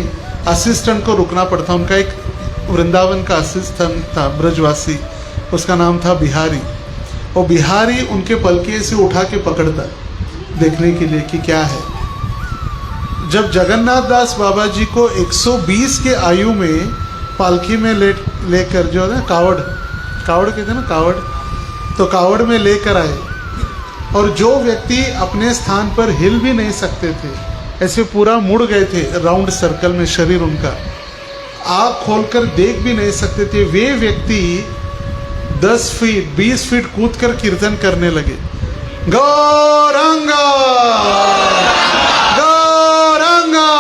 असिस्टेंट को रुकना पड़ता, उनका एक वृंदावन का असिस्टेंट था ब्रजवासी, उसका नाम था बिहारी। वो बिहारी उनके पलके से उठा के पकड़ता देखने के लिए कि क्या है। जब जगन्नाथ दास बाबा जी को 120 के आयु में पालकी में लेकर जो है ना कावड़ कहते हैं ना, कावड़, तो कावड़ में लेकर आए, और जो व्यक्ति अपने स्थान पर हिल भी नहीं सकते थे, ऐसे पूरा मुड़ गए थे राउंड सर्कल में शरीर उनका, आँख खोलकर देख भी नहीं सकते थे, वे व्यक्ति 10 फीट 20 फीट कूद कर कीर्तन करने लगे, गौरांगा गौरांगा,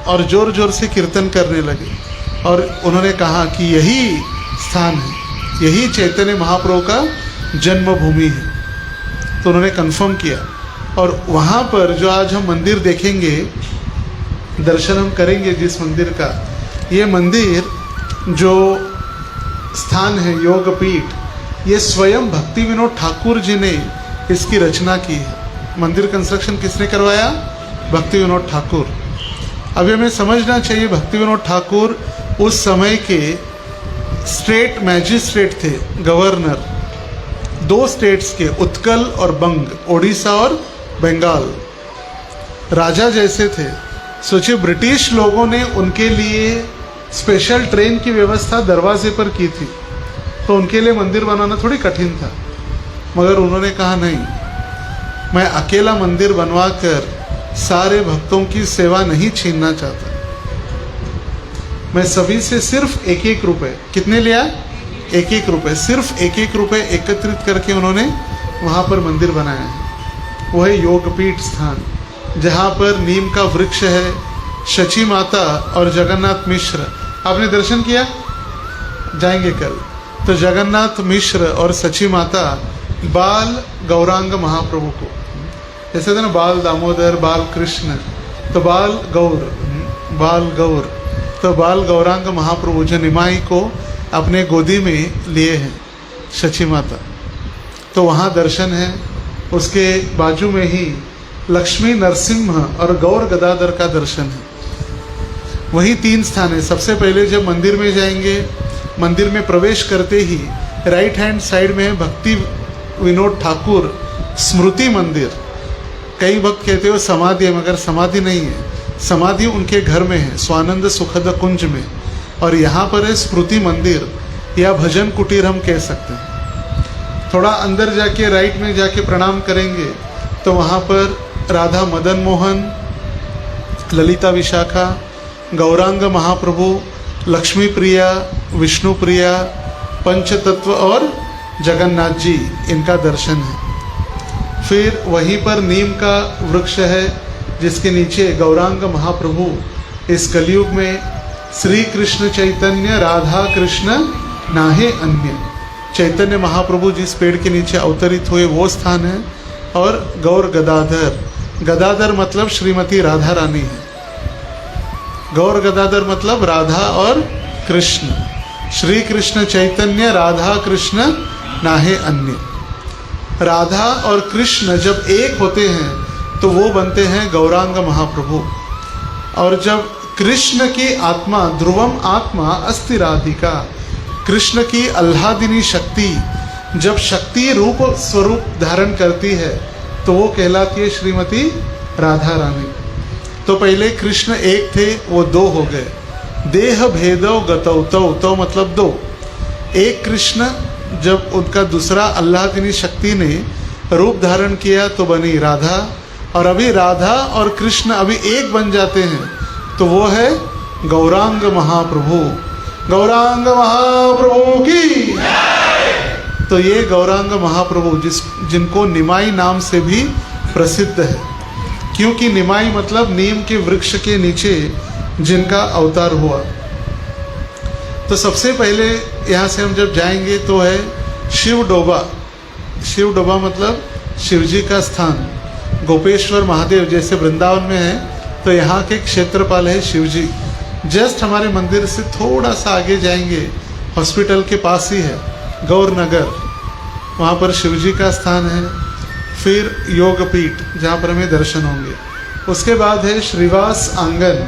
और जोर जोर से कीर्तन करने लगे। और उन्होंने कहा कि यही स्थान है, यही चैतन्य महाप्रभु का जन्मभूमि है। तो उन्होंने कंफर्म किया, और वहाँ पर जो आज हम मंदिर देखेंगे, दर्शन हम करेंगे जिस मंदिर का, ये मंदिर जो स्थान है योगपीठ, ये स्वयं भक्ति विनोद ठाकुर जी ने इसकी रचना की है। मंदिर कंस्ट्रक्शन किसने करवाया? भक्ति विनोद ठाकुर। अभी हमें समझना चाहिए भक्ति विनोद ठाकुर उस समय के स्टेट मैजिस्ट्रेट थे, गवर्नर, 2 स्टेट्स के, उत्कल और बंग, ओडिशा और बंगाल, राजा जैसे थे। सोचिए ब्रिटिश लोगों ने उनके लिए स्पेशल ट्रेन की व्यवस्था दरवाजे पर की थी, तो उनके लिए मंदिर बनाना थोड़ी कठिन था। मगर उन्होंने कहा नहीं, मैं अकेला मंदिर बनवाकर सारे भक्तों की सेवा नहीं छीनना चाहता, मैं सभी से सिर्फ 1-1 रुपये, कितने लिया? 1-1 रुपये, सिर्फ 1-1 रुपये एकत्रित करके उन्होंने वहाँ पर मंदिर बनाया है। वह है योगपीठ स्थान, जहाँ पर नीम का वृक्ष है, शची माता और जगन्नाथ मिश्र। आपने दर्शन किया? जाएंगे कल। तो जगन्नाथ मिश्र और सची माता बाल गौरांग महाप्रभु को, जैसे था ना बाल दामोदर, बाल कृष्ण, तो बाल गौर, तो बाल गौरांग महाप्रभु जो निमाई को अपने गोदी में लिए हैं शची माता, तो वहाँ दर्शन है। उसके बाजू में ही लक्ष्मी नरसिंह और गौर गदाधर का दर्शन है। वही 3 स्थान है। सबसे पहले जब मंदिर में जाएंगे, मंदिर में प्रवेश करते ही राइट हैंड साइड में भक्ति विनोद ठाकुर स्मृति मंदिर। कई भक्त कहते हो समाधि है, मगर समाधि नहीं है। समाधि उनके घर में है, स्वानंद सुखद कुंज में, और यहाँ पर है स्मृति मंदिर या भजन कुटीर हम कह सकते हैं। थोड़ा अंदर जाके राइट में जाके प्रणाम करेंगे तो वहाँ पर राधा मदन मोहन, ललिता विशाखा, गौरांग महाप्रभु, लक्ष्मी प्रिया, विष्णु प्रिया, पंचतत्व और जगन्नाथ जी, इनका दर्शन है। फिर वहीं पर नीम का वृक्ष है जिसके नीचे गौरांग महाप्रभु इस कलयुग में श्री कृष्ण चैतन्य राधा कृष्ण नाहे अन्य, चैतन्य महाप्रभु जिस पेड़ के नीचे अवतरित हुए वो स्थान है। और गौर गदाधर, गदाधर मतलब श्रीमती राधा रानी है। गौर गदाधर मतलब राधा और कृष्ण, श्री कृष्ण चैतन्य राधा कृष्ण नाहे अन्य। राधा और कृष्ण जब एक होते हैं तो वो बनते हैं गौरांग महाप्रभु। और जब कृष्ण की आत्मा, ध्रुवम आत्मा अस्ति राधिका, कृष्ण की आह्लादिनी शक्ति जब शक्ति रूप स्वरूप धारण करती है तो वो कहलाती है श्रीमती राधा रानी। तो पहले कृष्ण एक थे, वो 2 हो गए। देह भेदो गतौ तौ, तो मतलब 2। एक कृष्ण जब उनका दूसरा आह्लादिनी शक्ति ने रूप धारण किया तो बनी राधा, और अभी राधा और कृष्ण अभी एक बन जाते हैं तो वो है गौरांग महाप्रभु। गौरांग महाप्रभु की। तो ये गौरांग महाप्रभु जिनको निमाई नाम से भी प्रसिद्ध है, क्योंकि निमाई मतलब नीम के वृक्ष के नीचे जिनका अवतार हुआ। तो सबसे पहले यहाँ से हम जब जाएंगे तो है शिव डोबा। शिव डोबा मतलब शिवजी का स्थान। गोपेश्वर महादेव जैसे वृंदावन में है तो यहाँ के क्षेत्रपाल है शिवजी। जस्ट हमारे मंदिर से थोड़ा सा आगे जाएंगे, हॉस्पिटल के पास ही है गौर नगर, वहाँ पर शिवजी का स्थान है। फिर योगपीठ जहाँ पर हमें दर्शन होंगे। उसके बाद है श्रीवास आंगन।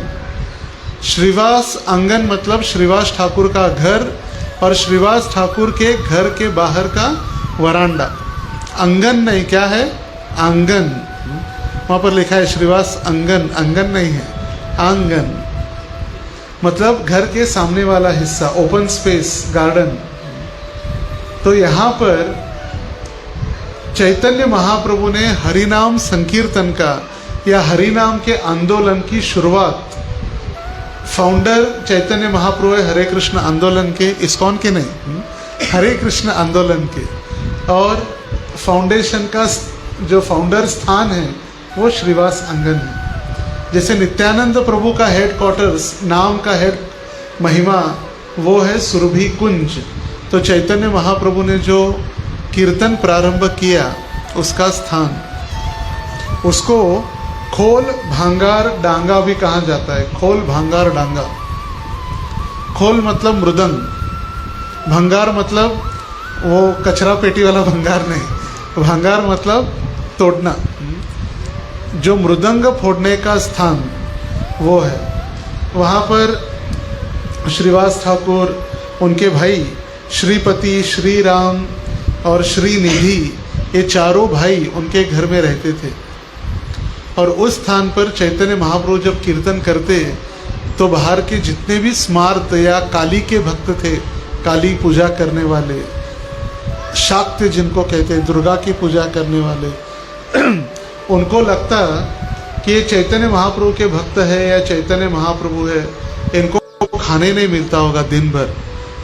श्रीवास आंगन मतलब श्रीवास ठाकुर का घर, और श्रीवास ठाकुर के घर के बाहर का वरांडा। आंगन नहीं, क्या है आंगन, वहाँ पर लिखा है श्रीवास आंगन, आंगन नहीं है आंगन, मतलब घर के सामने वाला हिस्सा, ओपन स्पेस, गार्डन। तो यहाँ पर चैतन्य महाप्रभु ने हरिनाम संकीर्तन का या हरिनाम के आंदोलन की शुरुआत, फाउंडर चैतन्य महाप्रभु है हरे कृष्ण आंदोलन के, इस्कॉन के नहीं, हरे कृष्ण आंदोलन के, और फाउंडेशन का जो फाउंडर स्थान है वो श्रीवास आंगन है। जैसे नित्यानंद प्रभु का हेड क्वार्टर्स, नाम का हेड महिमा वो है सुरभि कुंज। तो चैतन्य महाप्रभु ने जो कीर्तन प्रारंभ किया उसका स्थान, उसको खोल भांगार डांगा भी कहा जाता है। खोल भांगार डांगा। खोल मतलब मृदंग, भंगार मतलब वो कचरा पेटी वाला भंगार नहीं, भंगार मतलब तोड़ना। जो मृदंग फोड़ने का स्थान वो है। वहाँ पर श्रीवास ठाकुर, उनके भाई श्रीपति, श्री राम और श्रीनिधि, ये चारों भाई उनके घर में रहते थे। और उस स्थान पर चैतन्य महाप्रभु जब कीर्तन करते तो बाहर के जितने भी स्मार्त या काली के भक्त थे, काली पूजा करने वाले, शाक्त जिनको कहते हैं, दुर्गा की पूजा करने वाले, उनको लगता कि ये चैतन्य महाप्रभु के भक्त है या चैतन्य महाप्रभु है, इनको खाने नहीं मिलता होगा दिन भर,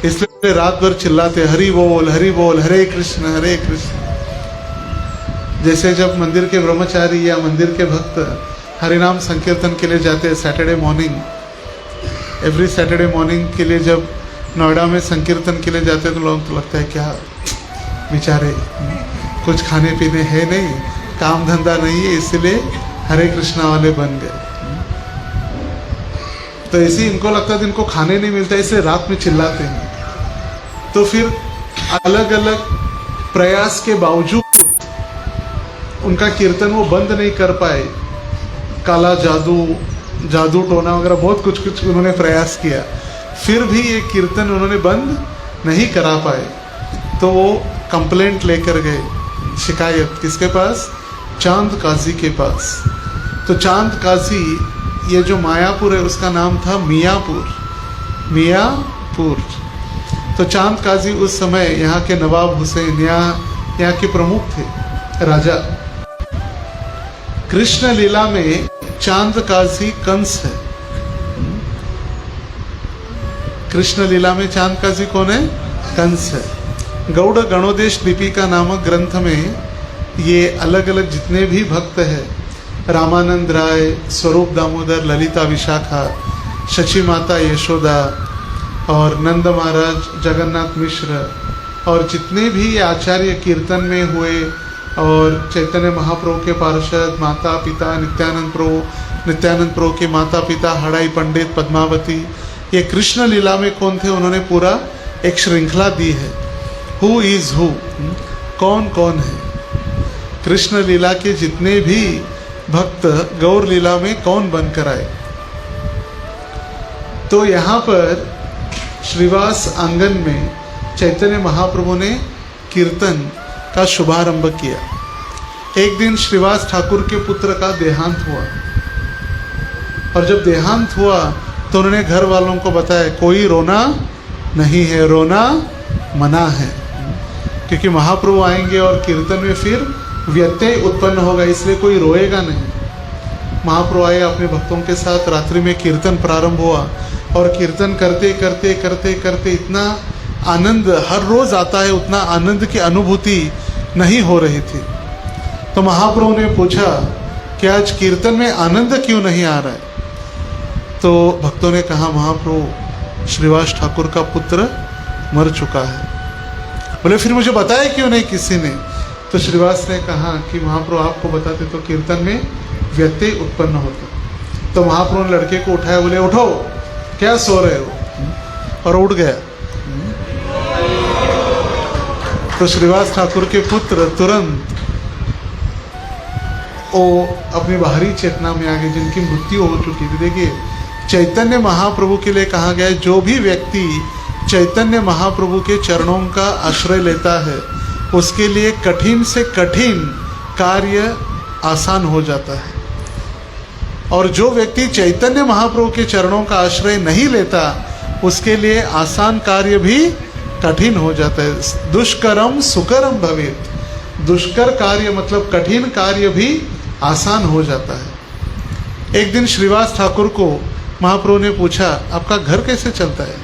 इसलिए रात भर चिल्लाते हरि बोल, हरे कृष्ण हरे कृष्ण। जैसे जब मंदिर के ब्रह्मचारी या मंदिर के भक्त हरिनाम संकीर्तन के लिए जाते हैं Saturday morning, every Saturday morning के लिए जब नोएडा में संकीर्तन के लिए जाते हैं तो लोगों को लगता है क्या बेचारे, कुछ खाने पीने है नहीं, काम धंधा नहीं है, इसलिए हरे कृष्णा वाले बन गए। तो ऐसे ही इनको लगता था इनको खाने नहीं मिलता, इसलिए रात में चिल्लाते हैं। तो फिर अलग अलग प्रयास के बावजूद उनका कीर्तन वो बंद नहीं कर पाए। काला जादू, जादू टोना वगैरह बहुत कुछ कुछ उन्होंने प्रयास किया, फिर भी ये कीर्तन उन्होंने बंद नहीं करा पाए। तो वो कंप्लेंट लेकर गए, शिकायत किसके पास? चांद काजी के पास। तो चांद काजी, ये जो मायापुर है उसका नाम था मियाँपुर, मियाँपुर। तो चांद काजी उस समय यहाँ के नवाब हुसैन, यहाँ के प्रमुख थे, राजा। कृष्ण लीला में चांद काजी कंस है। कृष्ण लीला में चांद काजी कौन है? कंस है। गौड़ गणोदेश दीपिका नामक ग्रंथ में ये अलग अलग जितने भी भक्त हैं, रामानंद राय, स्वरूप दामोदर, ललिता विशाखा, शची माता यशोदा और नंद महाराज, जगन्नाथ मिश्र और जितने भी आचार्य कीर्तन में हुए और चैतन्य महाप्रभु के पार्षद, माता पिता नित्यानंद प्रभु के माता पिता हड़ाई पंडित, पद्मावती, ये कृष्ण लीला में कौन थे? उन्होंने पूरा एक श्रृंखला दी है, हु इज हु, कौन कौन है। कृष्ण लीला के जितने भी भक्त गौर लीला में कौन बनकर आए। तो यहाँ पर श्रीवास आंगन में चैतन्य महाप्रभु ने कीर्तन का शुभारंभ किया। एक दिन श्रीवास ठाकुर के पुत्र का देहांत हुआ, और जब देहांत हुआ तो उन्होंने घर वालों को बताया कोई रोना नहीं है, रोना मना है, क्योंकि महाप्रभु आएंगे और कीर्तन में फिर व्यत्यय उत्पन्न होगा, इसलिए कोई रोएगा नहीं। महाप्रभु आए अपने भक्तों के साथ, रात्रि में कीर्तन प्रारंभ हुआ और कीर्तन करते करते करते करते इतना आनंद हर रोज आता है, उतना आनंद की अनुभूति नहीं हो रही थी। तो महाप्रभु ने पूछा कि आज कीर्तन में आनंद क्यों नहीं आ रहा है? तो भक्तों ने कहा महाप्रभु श्रीवास ठाकुर का पुत्र मर चुका है। बोले फिर मुझे बताया क्यों नहीं किसी ने? तो श्रीवास ने कहा कि महाप्रभु आपको बताते तो कीर्तन में व्यत्यय उत्पन्न होता। तो महाप्रभु ने लड़के को उठाया, बोले उठो, क्या सो रहे हो? और उठ गया। तो श्रीवास ठाकुर के पुत्र तुरंत वो अपनी बाहरी चेतना में आ गए, जिनकी मृत्यु हो चुकी थी। देखिए, चैतन्य महाप्रभु के लिए कहा गया है, जो भी व्यक्ति चैतन्य महाप्रभु के चरणों का आश्रय लेता है उसके लिए कठिन से कठिन कार्य आसान हो जाता है, और जो व्यक्ति चैतन्य महाप्रभु के चरणों का आश्रय नहीं लेता उसके लिए आसान कार्य भी कठिन हो जाता है। दुष्करम सुकरम भवेत, दुष्कर कार्य मतलब कठिन कार्य भी आसान हो जाता है। एक दिन श्रीवास ठाकुर को महाप्रभु ने पूछा आपका घर कैसे चलता है?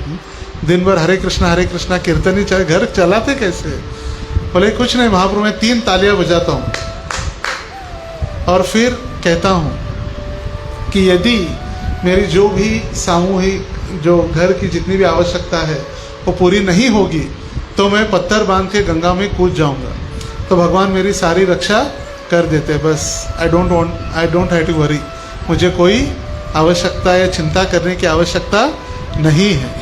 दिन भर हरे कृष्णा कीर्तन ही चले, घर चलाते कैसे? बोले कुछ नहीं महाप्रभु, मैं 3 तालियां बजाता हूँ और फिर कहता हूँ कि यदि मेरी जो भी सामूहिक जो घर की जितनी भी आवश्यकता है वो पूरी नहीं होगी तो मैं पत्थर बांध के गंगा में कूद जाऊंगा, तो भगवान मेरी सारी रक्षा कर देते। बस I don't have to worry, मुझे कोई आवश्यकता या चिंता करने की आवश्यकता नहीं है।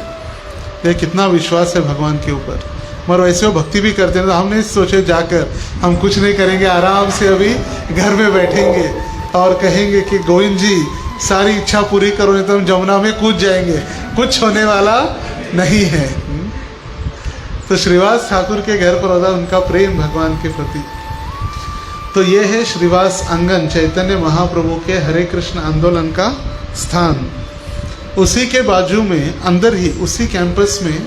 ये कितना विश्वास है भगवान के ऊपर। मगर वैसे वो भक्ति भी करते हैं, तो हम नहीं सोचे जाकर हम कुछ नहीं करेंगे, आराम से अभी घर में बैठेंगे और कहेंगे कि गोविंद जी सारी इच्छा पूरी करो, नहीं तो हम जमुना में कूद जाएंगे, कुछ होने वाला नहीं है। तो श्रीवास ठाकुर के घर पर होता उनका प्रेम भगवान के प्रति। तो ये है श्रीवास आंगन, चैतन्य महाप्रभु के हरे कृष्ण आंदोलन का स्थान। उसी के बाजू में अंदर ही उसी कैंपस में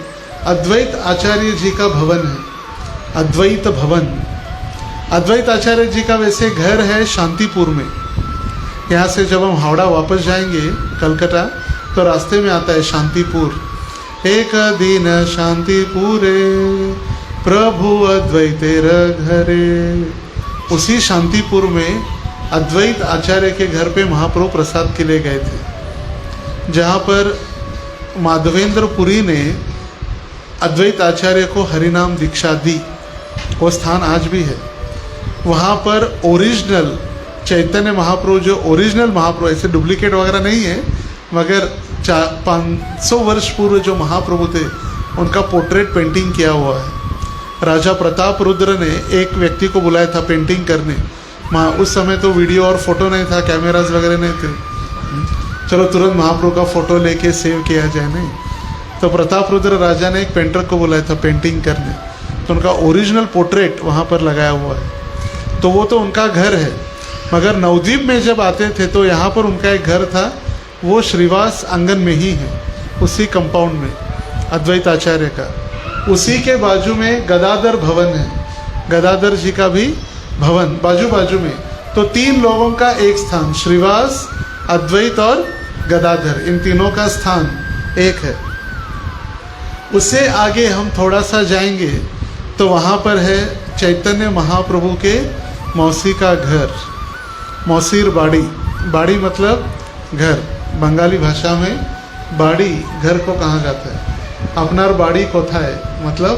अद्वैत आचार्य जी का भवन है, अद्वैत भवन। अद्वैत आचार्य जी का वैसे घर है शांतिपुर में। यहाँ से जब हम हावड़ा वापस जाएंगे कलकत्ता तो रास्ते में आता है शांतिपुर। एक दिन शांतिपुरे प्रभु अद्वैतेर घरे। उसी शांतिपुर में अद्वैत आचार्य के घर पे महाप्रभु प्रसाद के लिए गए थे, जहाँ पर माधवेंद्र पुरी ने अद्वैत आचार्य को हरिनाम दीक्षा दी। वो स्थान आज भी है। वहाँ पर ओरिजिनल चैतन्य महाप्रभु, जो ओरिजिनल महाप्रभु, ऐसे डुप्लीकेट वगैरह नहीं है, मगर 500 वर्ष पूर्व जो महाप्रभु थे उनका पोर्ट्रेट पेंटिंग किया हुआ है। राजा प्रताप रुद्र ने एक व्यक्ति को बुलाया था पेंटिंग करने। उस समय तो वीडियो और फोटो नहीं था, कैमराज वगैरह नहीं थे, चलो तुरंत महाप्रभु का फोटो लेके सेव किया जाए, नहीं। तो प्रताप रुद्र राजा ने एक पेंटर को बुलाया था पेंटिंग करने, तो उनका ओरिजिनल पोर्ट्रेट वहाँ पर लगाया हुआ है। तो वो तो उनका घर है, मगर नवद्वीप में जब आते थे तो यहाँ पर उनका एक घर था, वो श्रीवास आंगन में ही है, उसी कंपाउंड में अद्वैत आचार्य का। उसी के बाजू में गदाधर भवन है, गदाधर जी का भी भवन बाजू बाजू में। तो 3 लोगों का एक स्थान, श्रीवास, अद्वैत और गदाधर, इन तीनों का स्थान एक है। उससे आगे हम थोड़ा सा जाएंगे तो वहाँ पर है चैतन्य महाप्रभु के मौसी का घर, मौसीर बाड़ी। बाड़ी मतलब घर, बंगाली भाषा में बाड़ी घर को कहा जाता है। अपनार बाड़ी कोथाय मतलब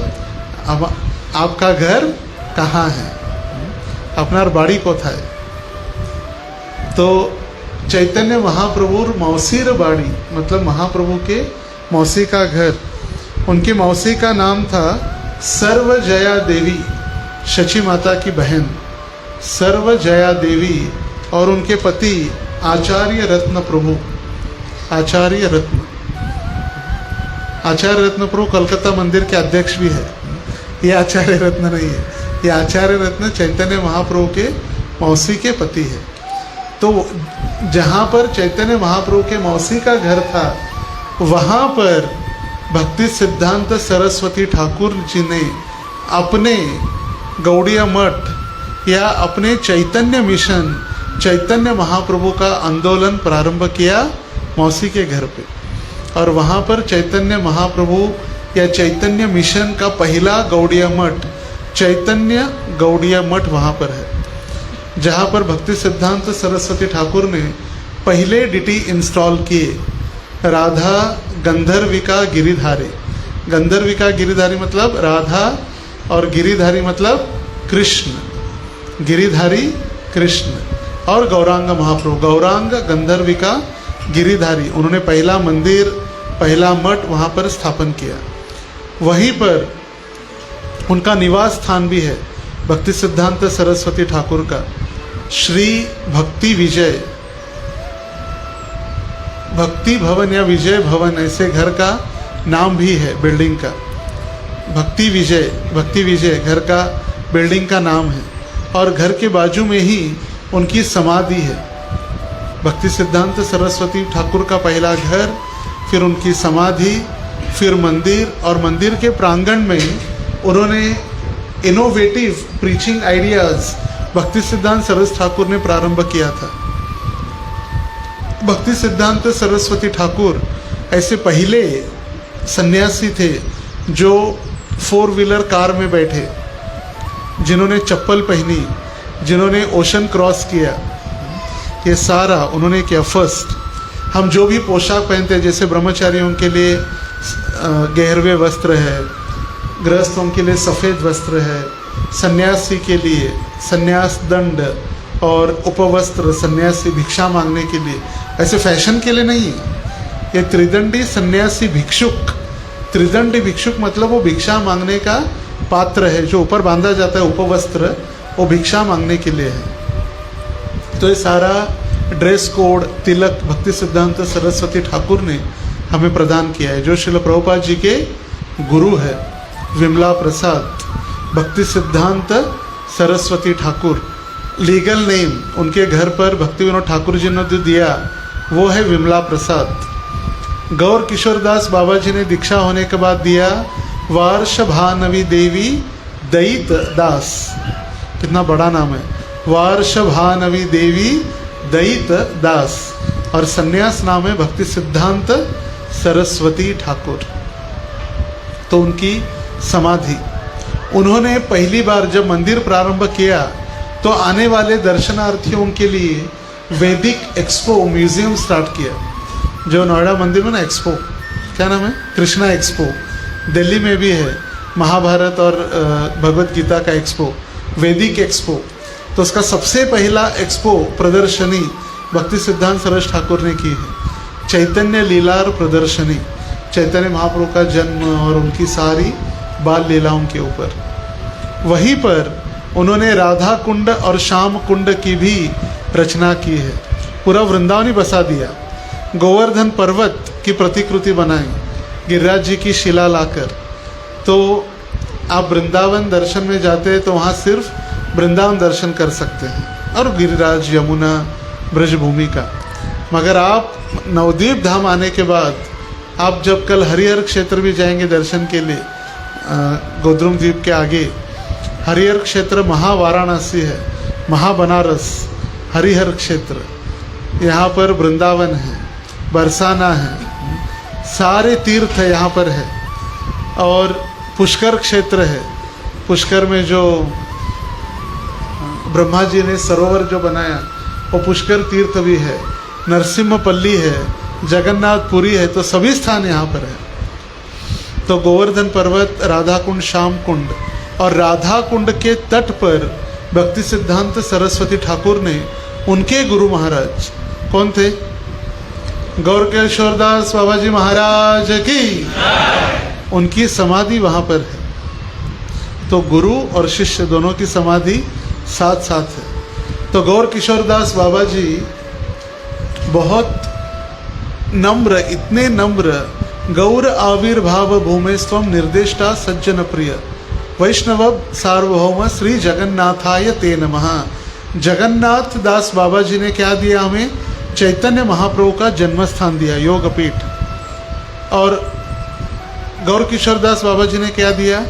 आपका घर कहाँ है, अपनार बाड़ी कोथाय। तो चैतन्य महाप्रभु मौसीर बाड़ी मतलब महाप्रभु के मौसी का घर। उनकी मौसी का नाम था सर्वजया देवी, शची माता की बहन सर्वजया देवी, और उनके पति आचार्य रत्न प्रभु। आचार्य रत्न प्रभु कलकत्ता मंदिर के अध्यक्ष भी है। ये आचार्य रत्न नहीं है, ये आचार्य रत्न चैतन्य महाप्रभु के मौसी के पति है। तो जहाँ पर चैतन्य महाप्रभु के मौसी का घर था, वहाँ पर भक्ति सिद्धांत सरस्वती ठाकुर जी ने अपने गौड़िया मठ या अपने चैतन्य मिशन, चैतन्य महाप्रभु का आंदोलन प्रारंभ किया मौसी के घर पे। और वहाँ पर चैतन्य महाप्रभु या चैतन्य मिशन का पहला गौड़िया मठ, चैतन्य गौड़िया मठ वहाँ पर है, जहाँ पर भक्ति सिद्धांत सरस्वती ठाकुर ने पहले डीटी इंस्टॉल किए, राधा गंधर्विका गिरिधारी। गंधर्विका गिरिधारी मतलब राधा, और गिरिधारी मतलब कृष्ण, गिरिधारी कृष्ण, और गौरांग महाप्रभु, गौरांग गंधर्विका गिरिधारी। उन्होंने पहला मंदिर, पहला मठ वहाँ पर स्थापन किया। वहीं पर उनका निवास स्थान भी है भक्ति सिद्धांत सरस्वती ठाकुर का, श्री भक्ति विजय, भक्ति भवन या विजय भवन ऐसे घर का नाम भी है बिल्डिंग का। भक्ति विजय घर का बिल्डिंग का नाम है। और घर के बाजू में ही उनकी समाधि है। भक्ति सिद्धांत सरस्वती ठाकुर का पहला घर, फिर उनकी समाधि, फिर मंदिर, और मंदिर के प्रांगण में उन्होंने इनोवेटिव प्रीचिंग आइडियाज़ भक्ति सिद्धांत सरस्वती ठाकुर ने प्रारंभ किया था। भक्ति सिद्धांत सरस्वती ठाकुर ऐसे पहले सन्यासी थे जो 4 व्हीलर कार में बैठे, जिन्होंने चप्पल पहनी, जिन्होंने ओशन क्रॉस किया, ये सारा उन्होंने किया फर्स्ट। हम जो भी पोशाक पहनते हैं, जैसे ब्रह्मचारियों के लिए गहरवे वस्त्र है, गृहस्थों के लिए सफ़ेद वस्त्र है, सन्यासी के लिए सन्यास दंड और उपवस्त्र, सन्यासी भिक्षा मांगने के लिए, ऐसे फैशन के लिए नहीं है। ये त्रिदंडी सन्यासी भिक्षुक, त्रिदंडी भिक्षुक मतलब वो भिक्षा मांगने का पात्र है, जो ऊपर बांधा जाता है उपवस्त्र, वो भिक्षा मांगने के लिए है। तो ये सारा ड्रेस कोड, तिलक भक्ति सिद्धांत सरस्वती ठाकुर ने हमें प्रदान किया है, जो श्रील प्रभुपाद जी के गुरु है, विमला प्रसाद भक्ति सिद्धांत सरस्वती ठाकुर। लीगल नेम उनके घर पर भक्ति विनोद ठाकुर जी ने जो दिया वो है विमला प्रसाद। गौर किशोर दास बाबा जी ने दीक्षा होने के बाद दिया वार्षभानवी देवी दयित दास। कितना बड़ा नाम है, वार्षभानवी देवी दयित दास। और संन्यास नाम है भक्ति सिद्धांत सरस्वती ठाकुर। तो उनकी समाधि, उन्होंने पहली बार जब मंदिर प्रारंभ किया तो आने वाले दर्शनार्थियों के लिए वैदिक एक्सपो म्यूजियम स्टार्ट किया, जो नोएडा मंदिर में ना एक्सपो, क्या नाम है, कृष्णा एक्सपो, दिल्ली में भी है, महाभारत और भगवत गीता का एक्सपो, वैदिक एक्सपो। तो उसका सबसे पहला एक्सपो प्रदर्शनी भक्ति सिद्धांत सरस्वती ठाकुर ने की है। चैतन्य लीलार प्रदर्शनी, चैतन्य महाप्रभु का जन्म और उनकी सारी बाल लीलाओं के ऊपर। वहीं पर उन्होंने राधा कुंड और श्याम कुंड की भी रचना की है। पूरा वृंदावन ही बसा दिया। गोवर्धन पर्वत की प्रतिकृति बनाई गिरिराज जी की शिला लाकर। तो आप वृंदावन दर्शन में जाते हैं तो वहाँ सिर्फ वृंदावन दर्शन कर सकते हैं और गिरिराज, यमुना, ब्रजभूमि का। मगर आप नवद्वीप धाम आने के बाद आप जब कल हरिहर क्षेत्र भी जाएंगे दर्शन के लिए, गोद्रुम द्वीप के आगे हरिहर क्षेत्र महावाराणसी है, महाबनारस, हरिहर क्षेत्र। यहाँ पर वृंदावन है, बरसाना है, सारे तीर्थ है यहाँ पर है। और पुष्कर क्षेत्र है, पुष्कर में जो ब्रह्मा जी ने सरोवर जो बनाया वो पुष्कर तीर्थ भी है, नरसिम्हपल्ली है, जगन्नाथपुरी है। तो सभी स्थान यहाँ पर है। तो गोवर्धन पर्वत, राधा कुंड, श्याम कुंड, और राधा कुंड के तट पर भक्ति सिद्धांत सरस्वती ठाकुर ने उनके गुरु महाराज कौन थे? गौरकिशोरदास बाबा जी महाराज की, उनकी समाधि वहाँ पर है। तो गुरु और शिष्य दोनों की समाधि साथ साथ है। तो गौरकिशोरदास बाबा जी बहुत नम्र, इतने नम्र, गौर आविर्भाव भूमे स्वम निर्देष्टा सज्जन प्रिय वैष्णव सार्वभौम श्री जगन्नाथाय ते नमः। जगन्नाथ दास बाबा जी ने क्या दिया हमें? चैतन्य महाप्रभु का जन्म स्थान दिया, योगपीठ। और गौर किशोर दास बाबा जी ने क्या दिया?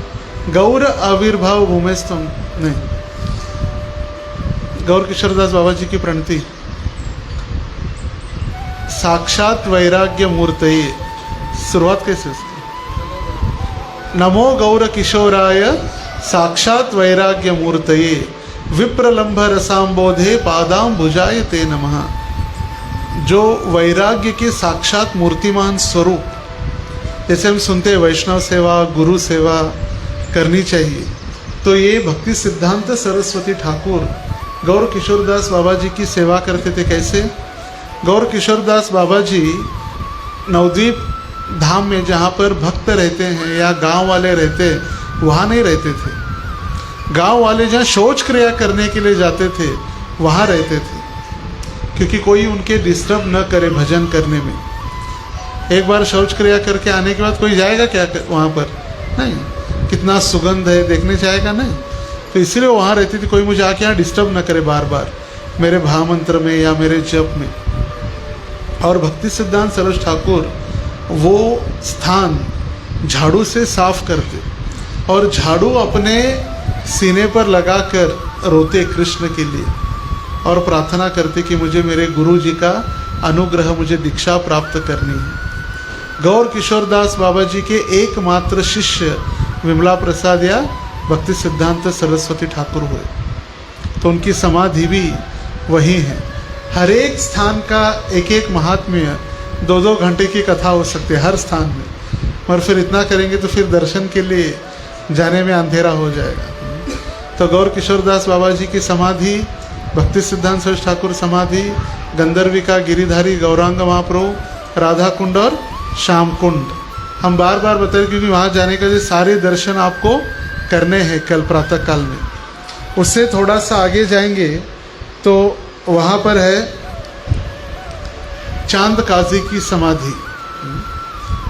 गौर आविर्भाव भूमेस्तम, नहीं, गौर किशोर दास बाबा जी की प्रणति, साक्षात वैराग्य मूर्तये। शुरुआत कैसे उसकी? नमो गौर किशोराय साक्षात वैराग्य मूर्तये विप्रलंभ रसाम्बोधे पादाम भुजाय ते नमः। जो वैराग्य के साक्षात मूर्तिमान स्वरूप, जैसे हम सुनते हैं वैष्णव सेवा, गुरु सेवा करनी चाहिए, तो ये भक्ति सिद्धांत सरस्वती ठाकुर गौर किशोरदास बाबा जी की सेवा करते थे। कैसे? गौर किशोरदास बाबा जी नवद्वीप धाम में जहाँ पर भक्त रहते हैं या गांव वाले रहते हैं, वहाँ नहीं रहते थे। गांव वाले जहाँ शौच क्रिया करने के लिए जाते थे वहाँ रहते थे, क्योंकि कोई उनके डिस्टर्ब न करे भजन करने में। एक बार शौच क्रिया करके आने के बाद कोई जाएगा क्या वहाँ पर? नहीं। कितना सुगंध है देखने जाएगा? नहीं। तो इसीलिए वहाँ रहती थी, कोई मुझे आके यहाँ डिस्टर्ब न करे बार बार मेरे भावमंत्र में या मेरे जप में। और भक्ति सिद्धांत सरस्वती ठाकुर वो स्थान झाड़ू से साफ करते और झाड़ू अपने सीने पर लगाकर रोते कृष्ण के लिए और प्रार्थना करते कि मुझे मेरे गुरु जी का अनुग्रह, मुझे दीक्षा प्राप्त करनी है। गौर किशोरदास बाबा जी के एकमात्र शिष्य विमला प्रसाद या भक्ति सिद्धांत सरस्वती ठाकुर हुए, तो उनकी समाधि भी वहीं है। हर एक स्थान का एक एक महात्म्य, 2-2 घंटे की कथा हो सकती है हर स्थान में, और फिर इतना करेंगे तो फिर दर्शन के लिए जाने में अंधेरा हो जाएगा। तो गौर किशोरदास बाबा जी की समाधि, भक्ति सिद्धांत सरस्वती ठाकुर समाधि, गंधर्विका, गिरिधारी, गौरांग महाप्रभु, राधा कुंड और श्याम कुंड, हम बार बार बता रहे क्योंकि वहाँ जाने का जो सारे दर्शन आपको करने हैं कल प्रातः काल में। उससे थोड़ा सा आगे जाएंगे तो वहाँ पर है चांद काजी की समाधि।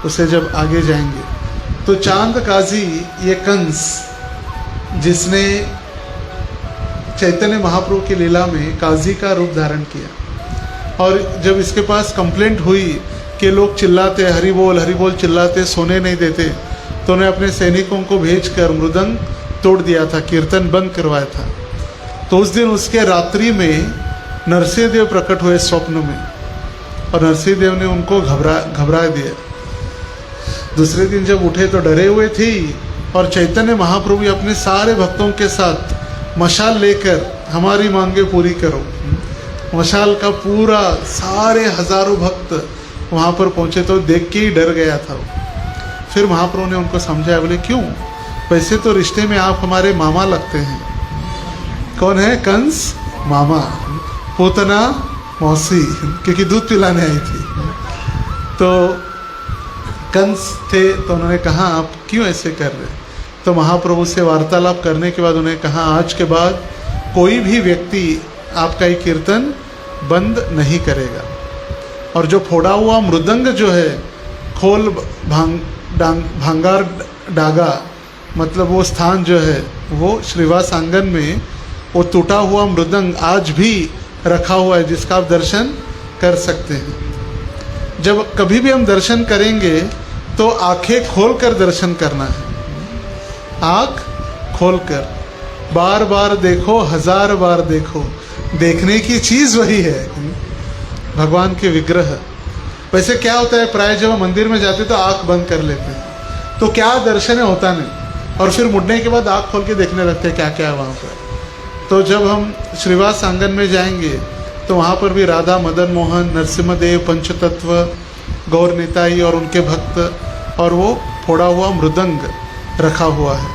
उसे जब आगे जाएंगे तो चांद काजी ये कंस जिसने चैतन्य महाप्रभु की लीला में काजी का रूप धारण किया, और जब इसके पास कंप्लेंट हुई कि लोग चिल्लाते हरि बोल चिल्लाते, सोने नहीं देते, तो उन्हें अपने सैनिकों को भेजकर मृदंग तोड़ दिया था, कीर्तन बंद करवाया था। तो उस दिन उसके रात्रि में नरसिंहदेव प्रकट हुए स्वप्न में, और नरसिंहदेव ने उनको घबरा दिया। दूसरे दिन जब उठे तो डरे हुए थे, और चैतन्य महाप्रभु अपने सारे भक्तों के साथ मशाल लेकर हमारी मांगे पूरी करो, मशाल का पूरा सारे हजारों भक्त वहाँ पर पहुँचे, तो देख के ही डर गया था। फिर महाप्रभु ने उनको समझाया, बोले क्यों, वैसे तो रिश्ते में आप हमारे मामा लगते हैं। कौन है? कंस मामा, पूतना मौसी, क्योंकि दूध पिलाने आई थी। तो कंस थे, तो उन्होंने कहा आप क्यों ऐसे कर रहे? तो महाप्रभु से वार्तालाप करने के बाद उन्हें कहा आज के बाद कोई भी व्यक्ति आपका ये कीर्तन बंद नहीं करेगा। और जो फोड़ा हुआ मृदंग जो है, खोल भांगार डागा, मतलब वो स्थान जो है वो श्रीवास आंगन में वो टूटा हुआ मृदंग आज भी रखा हुआ है, जिसका आप दर्शन कर सकते हैं। जब कभी भी हम दर्शन करेंगे तो आंखें खोलकर दर्शन करना है, आँख खोलकर। बार बार देखो, 1000 बार देखो, देखने की चीज़ वही है, भगवान के विग्रह। वैसे क्या होता है, प्राय जब हम मंदिर में जाते तो आँख बंद कर लेते हैं, तो क्या दर्शन है होता नहीं, और फिर मुड़ने के बाद आँख खोल के देखने लगते हैं क्या क्या है वहाँ पर। तो जब हम श्रीवास आंगन में जाएंगे तो वहाँ पर भी राधा, मदन मोहन, नरसिम्हदेव, पंचतत्व, गौर निताई और उनके भक्त, और वो फोड़ा हुआ मृदंग रखा हुआ है।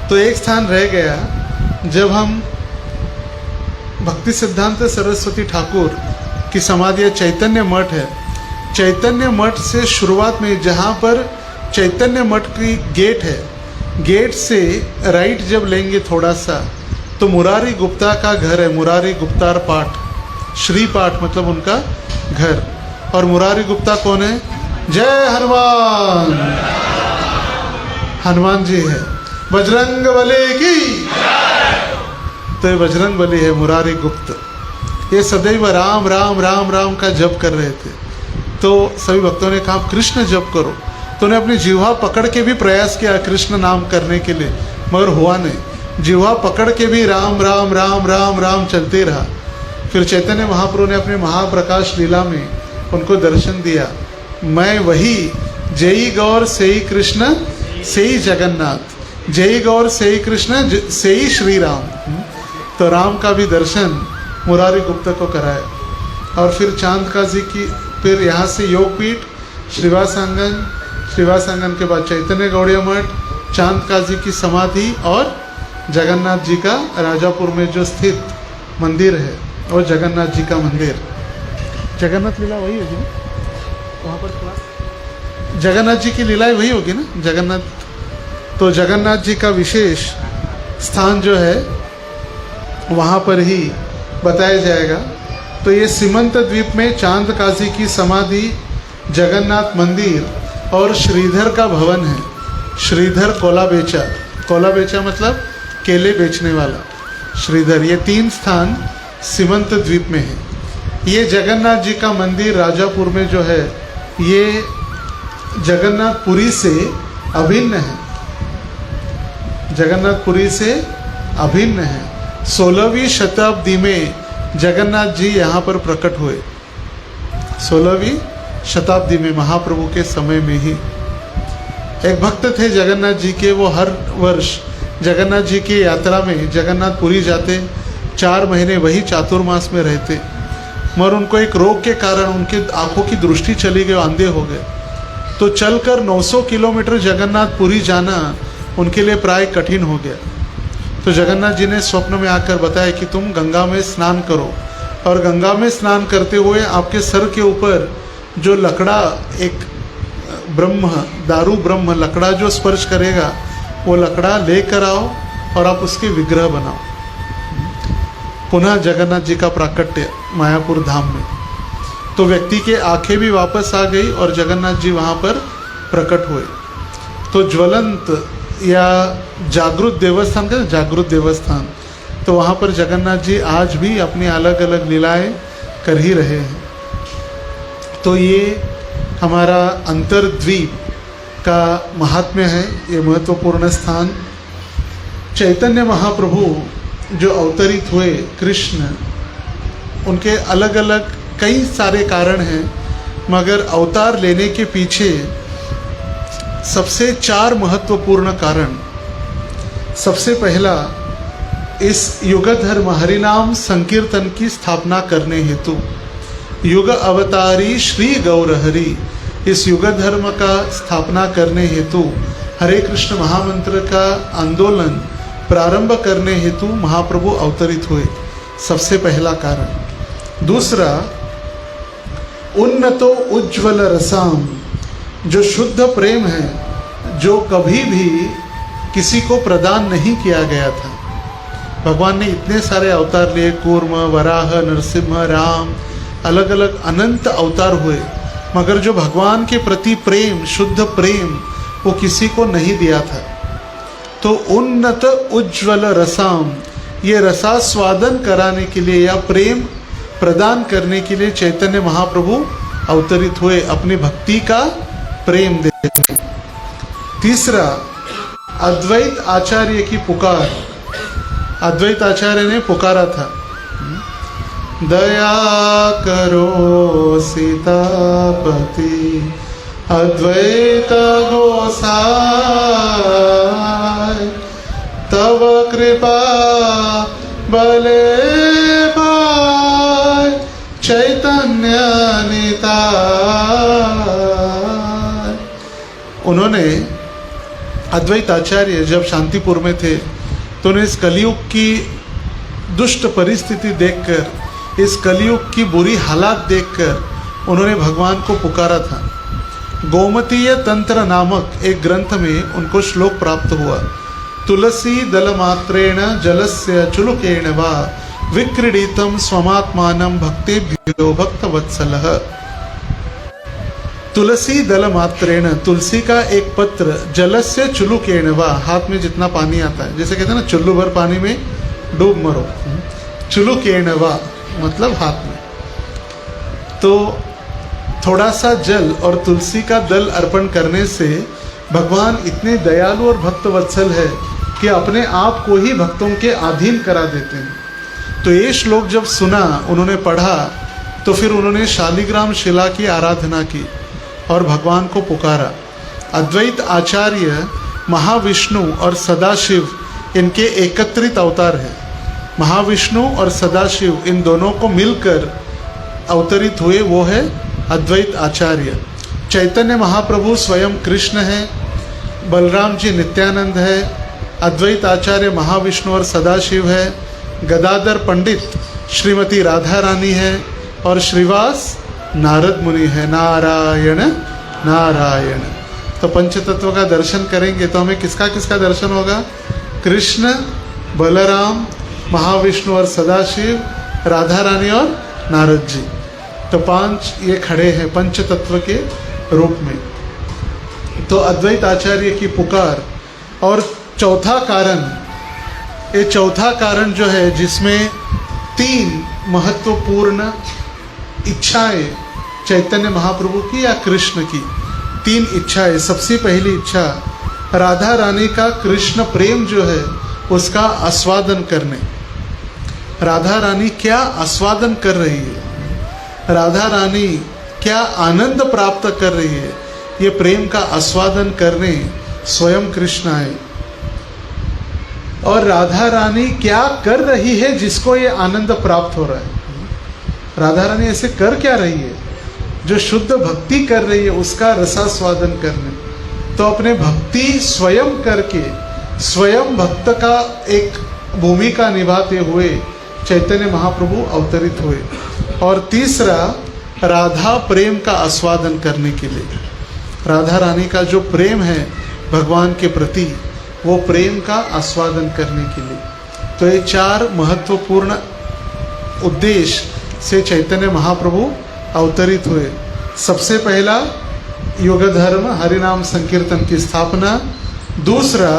तो एक स्थान रह गया, जब हम भक्ति सिद्धांत सरस्वती ठाकुर की समाधि चैतन्य मठ है, चैतन्य मठ से शुरुआत में जहाँ पर चैतन्य मठ की गेट है, गेट से राइट जब लेंगे थोड़ा सा तो मुरारी गुप्ता का घर है, मुरारी गुप्तार पाठ, श्री पाठ मतलब उनका घर। और मुरारी गुप्ता कौन है? जय हनुमान, हनुमान जी है। बजरंग बली की, तो ये बजरंग बली है मुरारी गुप्त। ये सदैव राम राम राम राम का जप कर रहे थे। तो सभी भक्तों ने कहा कृष्ण जप करो, तो उन्हें अपनी जिह्वा पकड़ के भी प्रयास किया कृष्ण नाम करने के लिए, मगर हुआ नहीं। जिह्वा पकड़ के भी राम राम राम राम राम चलते रहा। फिर चैतन्य महाप्रभु ने अपने महाप्रकाश लीला में उनको दर्शन दिया, मैं वही जय गौर सेई कृष्ण सेई जगन्नाथ, जय गौर सेई कृष्ण सेई श्री राम। तो राम का भी दर्शन मुरारी गुप्ता को कराया। और फिर चांद काजी की, फिर यहाँ से योगपीठ, श्रीवास आंगन, श्रीवास आंगन के बाद चैतन्य गौड़िया मठ, चांद काजी की समाधि, और जगन्नाथ जी का राजापुर में जो स्थित मंदिर है और जगन्नाथ जी का मंदिर। जगन्नाथ लीला वही होगी ना वहाँ पर, थोड़ा जगन्नाथ जी की लीलाएं वही होगी ना जगन्नाथ। तो जगन्नाथ जी का विशेष स्थान जो है वहाँ पर ही बताया जाएगा। तो ये सीमंत द्वीप में चांद काजी की समाधि, जगन्नाथ मंदिर और श्रीधर का भवन है। श्रीधर कोला बेचा, कोला बेचा मतलब केले बेचने वाला, श्रीधर। ये 3 स्थान सीमंत द्वीप में है। ये जगन्नाथ जी का मंदिर राजापुर में जो है, ये जगन्नाथपुरी से अभिन्न है, जगन्नाथपुरी से अभिन्न है। 16वीं शताब्दी में जगन्नाथ जी यहाँ पर प्रकट हुए, 16वीं शताब्दी में महाप्रभु के समय में ही। एक भक्त थे जगन्नाथ जी के, वो हर वर्ष जगन्नाथ जी की यात्रा में जगन्नाथपुरी जाते, 4 महीने वही चातुर्मास में रहते, मगर उनको एक रोग के कारण उनके आंखों की दृष्टि चली गई, अंधे हो गए। तो चलकर 900 किलोमीटर जगन्नाथपुरी जाना उनके लिए प्राय कठिन हो गया। तो जगन्नाथ जी ने स्वप्न में आकर बताया कि तुम गंगा में स्नान करो, और गंगा में स्नान करते हुए आपके सर के ऊपर जो लकड़ा, एक ब्रह्म, दारू ब्रह्म लकड़ा जो स्पर्श करेगा, वो लकड़ा लेकर आओ और आप उसके विग्रह बनाओ। पुनः जगन्नाथ जी का प्राकट्य मायापुर धाम में। तो व्यक्ति के आंखें भी वापस आ गई और जगन्नाथ जी वहाँ पर प्रकट हुए। तो ज्वलंत या जागृत देवस्थान का, जागृत देवस्थान, तो वहाँ पर जगन्नाथ जी आज भी अपनी अलग अलग लीलाएं कर ही रहे हैं। तो ये हमारा अंतरद्वीप का महात्म्य है, ये महत्वपूर्ण स्थान। चैतन्य महाप्रभु जो अवतरित हुए कृष्ण, उनके अलग अलग कई सारे कारण हैं, मगर अवतार लेने के पीछे सबसे 4 महत्वपूर्ण कारण। सबसे पहला, इस युग धर्म हरिनाम संकीर्तन की स्थापना करने हेतु युग अवतारी श्री गौर हरि, इस युग धर्म का स्थापना करने हेतु हरे कृष्ण महामंत्र का आंदोलन प्रारंभ करने हेतु महाप्रभु अवतरित हुए, सबसे पहला कारण। दूसरा, उन्नतो उज्ज्वल रसाम, जो शुद्ध प्रेम है, जो कभी भी किसी को प्रदान नहीं किया गया था। भगवान ने इतने सारे अवतार लिए, कूर्म, वराह, नरसिम्हा, राम, अलग अलग अनंत अवतार हुए, मगर जो भगवान के प्रति प्रेम, शुद्ध प्रेम, वो किसी को नहीं दिया था। तो उन्नत उज्ज्वल रसाम, ये रसास्वादन कराने के लिए या प्रेम प्रदान करने के लिए चैतन्य महाप्रभु अवतरित हुए, अपनी भक्ति का प्रेम देते। तीसरा, अद्वैत आचार्य की पुकार। अद्वैत आचार्य ने पुकारा था, दया करो सीतापति अद्वैत गोसाई, तव कृपा बले भाई चैतन्य निताय। उन्होंने, अद्वैत आचार्य जब शांतिपुर में थे तो उन्हें इस कलयुग की दुष्ट परिस्थिति देखकर, इस कलयुग की बुरी हालात देखकर उन्होंने भगवान को पुकारा था। गोमतीय तंत्र नामक एक ग्रंथ में उनको श्लोक प्राप्त हुआ, तुलसी दल मात्रेण जलस्य चुलुकेण वा विक्रीडितम स्वमात्मानं भक्तेभ्यो भक्तवत्सलः। तुलसी दल मात्रेण, तुलसी का एक पत्र, जलस्य चुलुकेण वा, हाथ में जितना पानी आता है, जैसे कहते हैं ना चुल्लू भर पानी में डूब मरो, चुलुकेण वा मतलब हाथ में। तो थोड़ा सा जल और तुलसी का दल अर्पण करने से भगवान इतने दयालु और भक्तवत्सल है कि अपने आप को ही भक्तों के अधीन करा देते हैं। तो ये श्लोक जब सुना, उन्होंने पढ़ा, तो फिर उन्होंने शालिग्राम शिला की आराधना की और भगवान को पुकारा। अद्वैत आचार्य महाविष्णु और सदाशिव, इनके एकत्रित अवतार हैं। महाविष्णु और सदाशिव, इन दोनों को मिलकर अवतरित हुए, वो है अद्वैत आचार्य। चैतन्य महाप्रभु स्वयं कृष्ण हैं, बलराम जी नित्यानंद है, अद्वैत आचार्य महाविष्णु और सदाशिव है, गदाधर पंडित श्रीमती राधा रानी है और श्रीवास नारद मुनि है। नारायण नारायण। तो पंचतत्व का दर्शन करेंगे तो हमें किसका किसका दर्शन होगा? कृष्ण, बलराम, महाविष्णु और सदाशिव, राधा रानी और नारद जी। तो 5 ये खड़े हैं पंचतत्व के रूप में। तो अद्वैत आचार्य की पुकार। और चौथा कारण, ये चौथा कारण जो है जिसमें 3 महत्वपूर्ण इच्छाएं चैतन्य महाप्रभु की या कृष्ण की 3 इच्छाएं। सबसे पहली इच्छा राधा रानी का कृष्ण प्रेम जो है उसका आस्वादन करने। राधा रानी क्या आस्वादन कर रही है, राधा रानी क्या आनंद प्राप्त कर रही है, ये प्रेम का आस्वादन करने स्वयं कृष्ण आए। और राधा रानी क्या कर रही है जिसको ये आनंद प्राप्त हो रहा है? राधा रानी ऐसे कर क्या रही है? जो शुद्ध भक्ति कर रही है उसका रसास्वादन करने। तो अपने भक्ति स्वयं करके स्वयं भक्त का एक भूमिका निभाते हुए चैतन्य महाप्रभु अवतरित हुए। और तीसरा, राधा प्रेम का आस्वादन करने के लिए। राधा रानी का जो प्रेम है भगवान के प्रति, वो प्रेम का आस्वादन करने के लिए। तो ये 4 महत्वपूर्ण उद्देश्य से चैतन्य महाप्रभु अवतरित हुए। सबसे पहला युग धर्म हरिनाम संकीर्तन की स्थापना। दूसरा,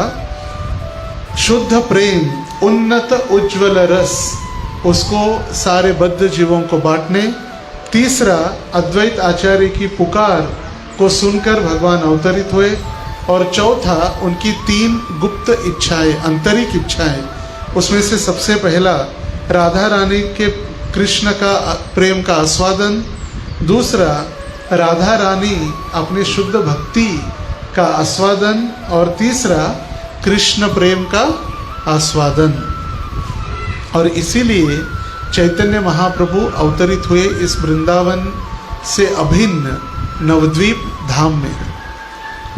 शुद्ध प्रेम, उन्नत उज्ज्वल रस, उसको सारे बद्ध जीवों को बांटने। तीसरा, अद्वैत आचार्य की पुकार को सुनकर भगवान अवतरित हुए। और चौथा, उनकी 3 गुप्त इच्छाएं, आंतरिक इच्छाएं। उसमें से सबसे पहला राधा रानी के कृष्ण का प्रेम का आस्वादन। दूसरा, राधा रानी अपने शुद्ध भक्ति का आस्वादन। और तीसरा, कृष्ण प्रेम का आस्वादन। और इसीलिए चैतन्य महाप्रभु अवतरित हुए इस वृंदावन से अभिन्न नवद्वीप धाम में।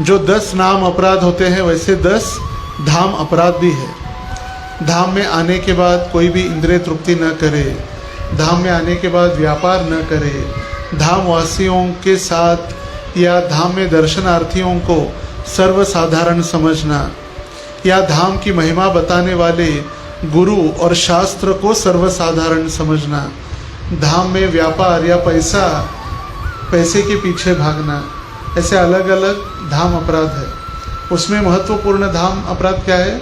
जो 10 नाम अपराध होते हैं वैसे 10 धाम अपराध भी है। धाम में आने के बाद कोई भी इंद्रिय तृप्ति न करे, धाम में आने के बाद व्यापार न करे, धाम वासियों के साथ या धाम में दर्शनार्थियों को सर्वसाधारण समझना, या धाम की महिमा बताने वाले गुरु और शास्त्र को सर्वसाधारण समझना, धाम में व्यापार या पैसे के पीछे भागना, ऐसे अलग अलग धाम अपराध है। उसमें महत्वपूर्ण धाम अपराध क्या है?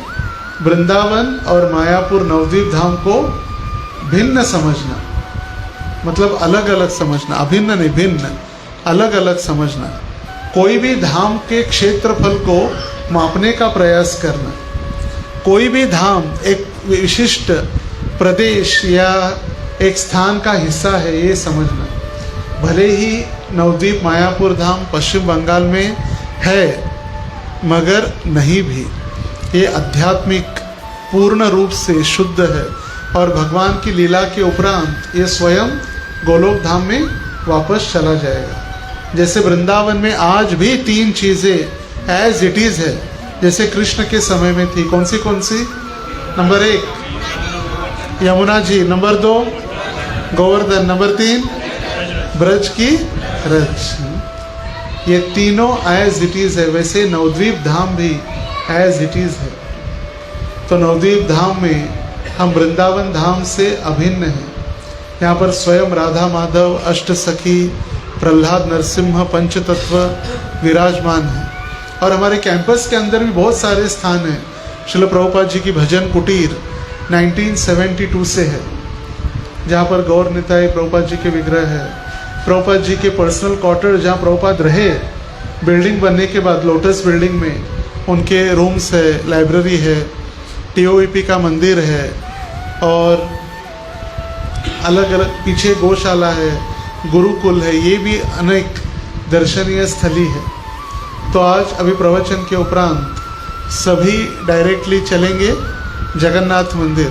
वृंदावन और मायापुर नवद्वीप धाम को भिन्न समझना, मतलब अलग अलग समझना, अभिन्न नहीं, भिन्न, अलग अलग समझना। कोई भी धाम के क्षेत्रफल को मापने का प्रयास करना, कोई भी धाम एक विशिष्ट प्रदेश या एक स्थान का हिस्सा है ये समझना। भले ही नवद्वीप मायापुर धाम पश्चिम बंगाल में है, मगर नहीं भी, ये आध्यात्मिक पूर्ण रूप से शुद्ध है और भगवान की लीला के उपरांत ये स्वयं गोलोक धाम में वापस चला जाएगा। जैसे वृंदावन में आज भी 3 चीज़ें एज इट इज़ है, जैसे कृष्ण के समय में थी। कौन सी? Number 1 Yamuna ji, number 2 Govardhan, number 3 Braj की रज। ये तीनों एज इट इज़ है। वैसे नवद्वीप धाम भी एज इट इज़ है। तो नवद्वीप धाम में हम वृंदावन धाम से अभिन्न हैं। यहाँ पर स्वयं राधा माधव, अष्ट सखी, प्रहलाद नरसिम्हा, पंचतत्व विराजमान हैं। और हमारे कैंपस के अंदर भी बहुत सारे स्थान हैं। श्रील प्रभुपाद जी की भजन कुटीर 1972 से है, जहाँ पर गौर निताई प्रभुपाद जी के विग्रह है। प्रभुपाद जी के पर्सनल क्वार्टर जहाँ प्रभुपाद रहे, बिल्डिंग बनने के बाद लोटस बिल्डिंग में उनके रूम्स है, लाइब्रेरी है, TOEP का मंदिर है और अलग अलग पीछे गौशाला है, गुरुकुल है, ये भी अनेक दर्शनीय स्थली है। तो आज अभी प्रवचन के उपरांत सभी डायरेक्टली चलेंगे जगन्नाथ मंदिर,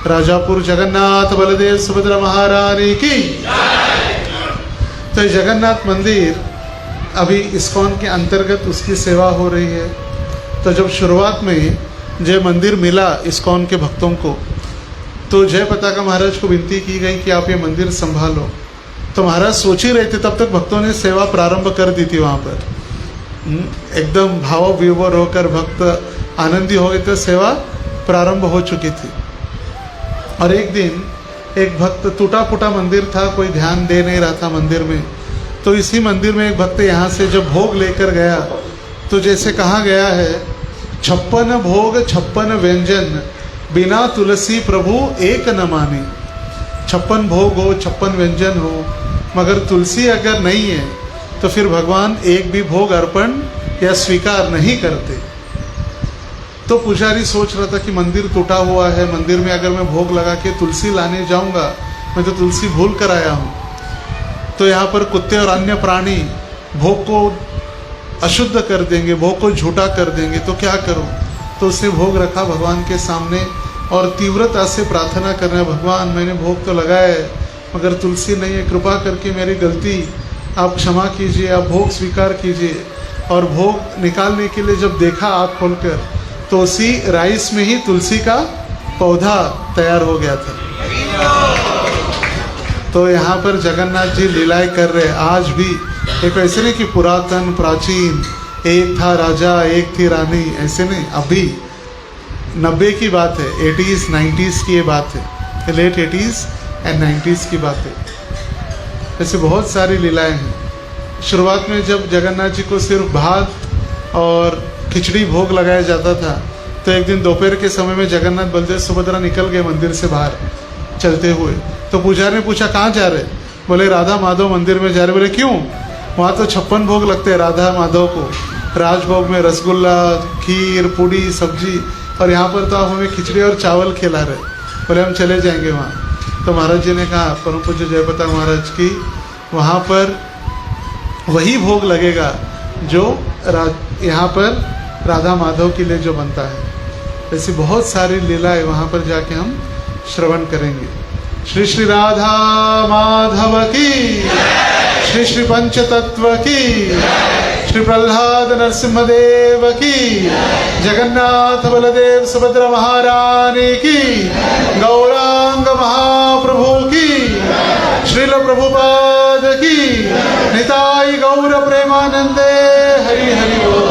राजापुर जगन्नाथ बलदेव सुभद्रा महारानी की। तो जगन्नाथ मंदिर अभी इस्कॉन के अंतर्गत उसकी सेवा हो रही है। तो जब शुरुआत में जय मंदिर मिला इस्कॉन के भक्तों को, तो जय पताका महाराज को विनती की गई कि आप ये मंदिर संभालो। तो महाराज सोच ही रहे थे, तब तक भक्तों ने सेवा प्रारंभ कर दी थी। वहाँ पर एकदम भाव विभोर होकर भक्त आनंदी हो गए थे, सेवा प्रारंभ हो चुकी थी। और एक दिन एक भक्त, टूटा फूटा मंदिर था, कोई ध्यान दे नहीं रहा था मंदिर में। तो इसी मंदिर में एक भक्त यहाँ से जब भोग लेकर गया, तो जैसे कहा गया है, 56 भोग 56 व्यंजन, बिना तुलसी प्रभु एक न माने। 56 भोग हो, 56 व्यंजन हो, मगर तुलसी अगर नहीं है तो फिर भगवान एक भी भोग अर्पण या स्वीकार नहीं करते। तो पुजारी सोच रहा था कि मंदिर टूटा हुआ है, मंदिर में अगर मैं भोग लगा के तुलसी लाने जाऊंगा, मैं तो तुलसी भूल कर आया हूँ, तो यहाँ पर कुत्ते और अन्य प्राणी भोग को अशुद्ध कर देंगे, भोग को झूठा कर देंगे, तो क्या करूं? तो उसने भोग रखा भगवान के सामने और तीव्रता से प्रार्थना करना, भगवान मैंने भोग तो लगाया है मगर तुलसी नहीं है, कृपा करके मेरी गलती आप क्षमा कीजिए, आप भोग स्वीकार कीजिए। और भोग निकालने के लिए जब देखा आँख खोलकर, तो उसी राइस में ही तुलसी का पौधा तैयार हो गया था। तो यहाँ पर जगन्नाथ जी लीलाएं कर रहे। आज भी एक ऐसे नहीं कि पुरातन प्राचीन, एक था राजा एक थी रानी, ऐसे नहीं। अभी 90 की बात है, 80s 90s की ये बात है, लेट 80s एंड 90s की बात है। ऐसे बहुत सारी लीलाएं हैं। शुरुआत में जब जगन्नाथ जी को सिर्फ भात और खिचड़ी भोग लगाया जाता था, तो एक दिन दोपहर के समय में जगन्नाथ बलदेव सुभद्रा निकल गए मंदिर से बाहर चलते हुए। तो पुजारी ने पूछा कहाँ जा रहे? बोले राधा माधव मंदिर में जा रहे। बोले क्यों? वहाँ तो 56 भोग लगते हैं राधा माधव को, राजभोग में रसगुल्ला, खीर, पूड़ी, सब्जी, और यहाँ पर तो आप हमें खिचड़ी और चावल खिला रहे। बोले हम चले जाएंगे वहाँ। तो महाराज जी ने कहा, परम पूज्य जयपता महाराज की, वहाँ पर वही भोग लगेगा जो यहाँ पर राधा माधव के लिए जो बनता है। ऐसी बहुत सारी लीलाएं वहाँ पर जाके हम श्रवण करेंगे। श्री श्री राधा माधव की, श्री श्री पंचतत्व की, श्री प्रहलाद नरसिम्हदेव की, जगन्नाथ बलदेव सुभद्रा महारानी की, गौरांग महाप्रभु की। श्रील प्रभुपाद की। निताई गौर प्रेमानंदे। हरि हरि बोल।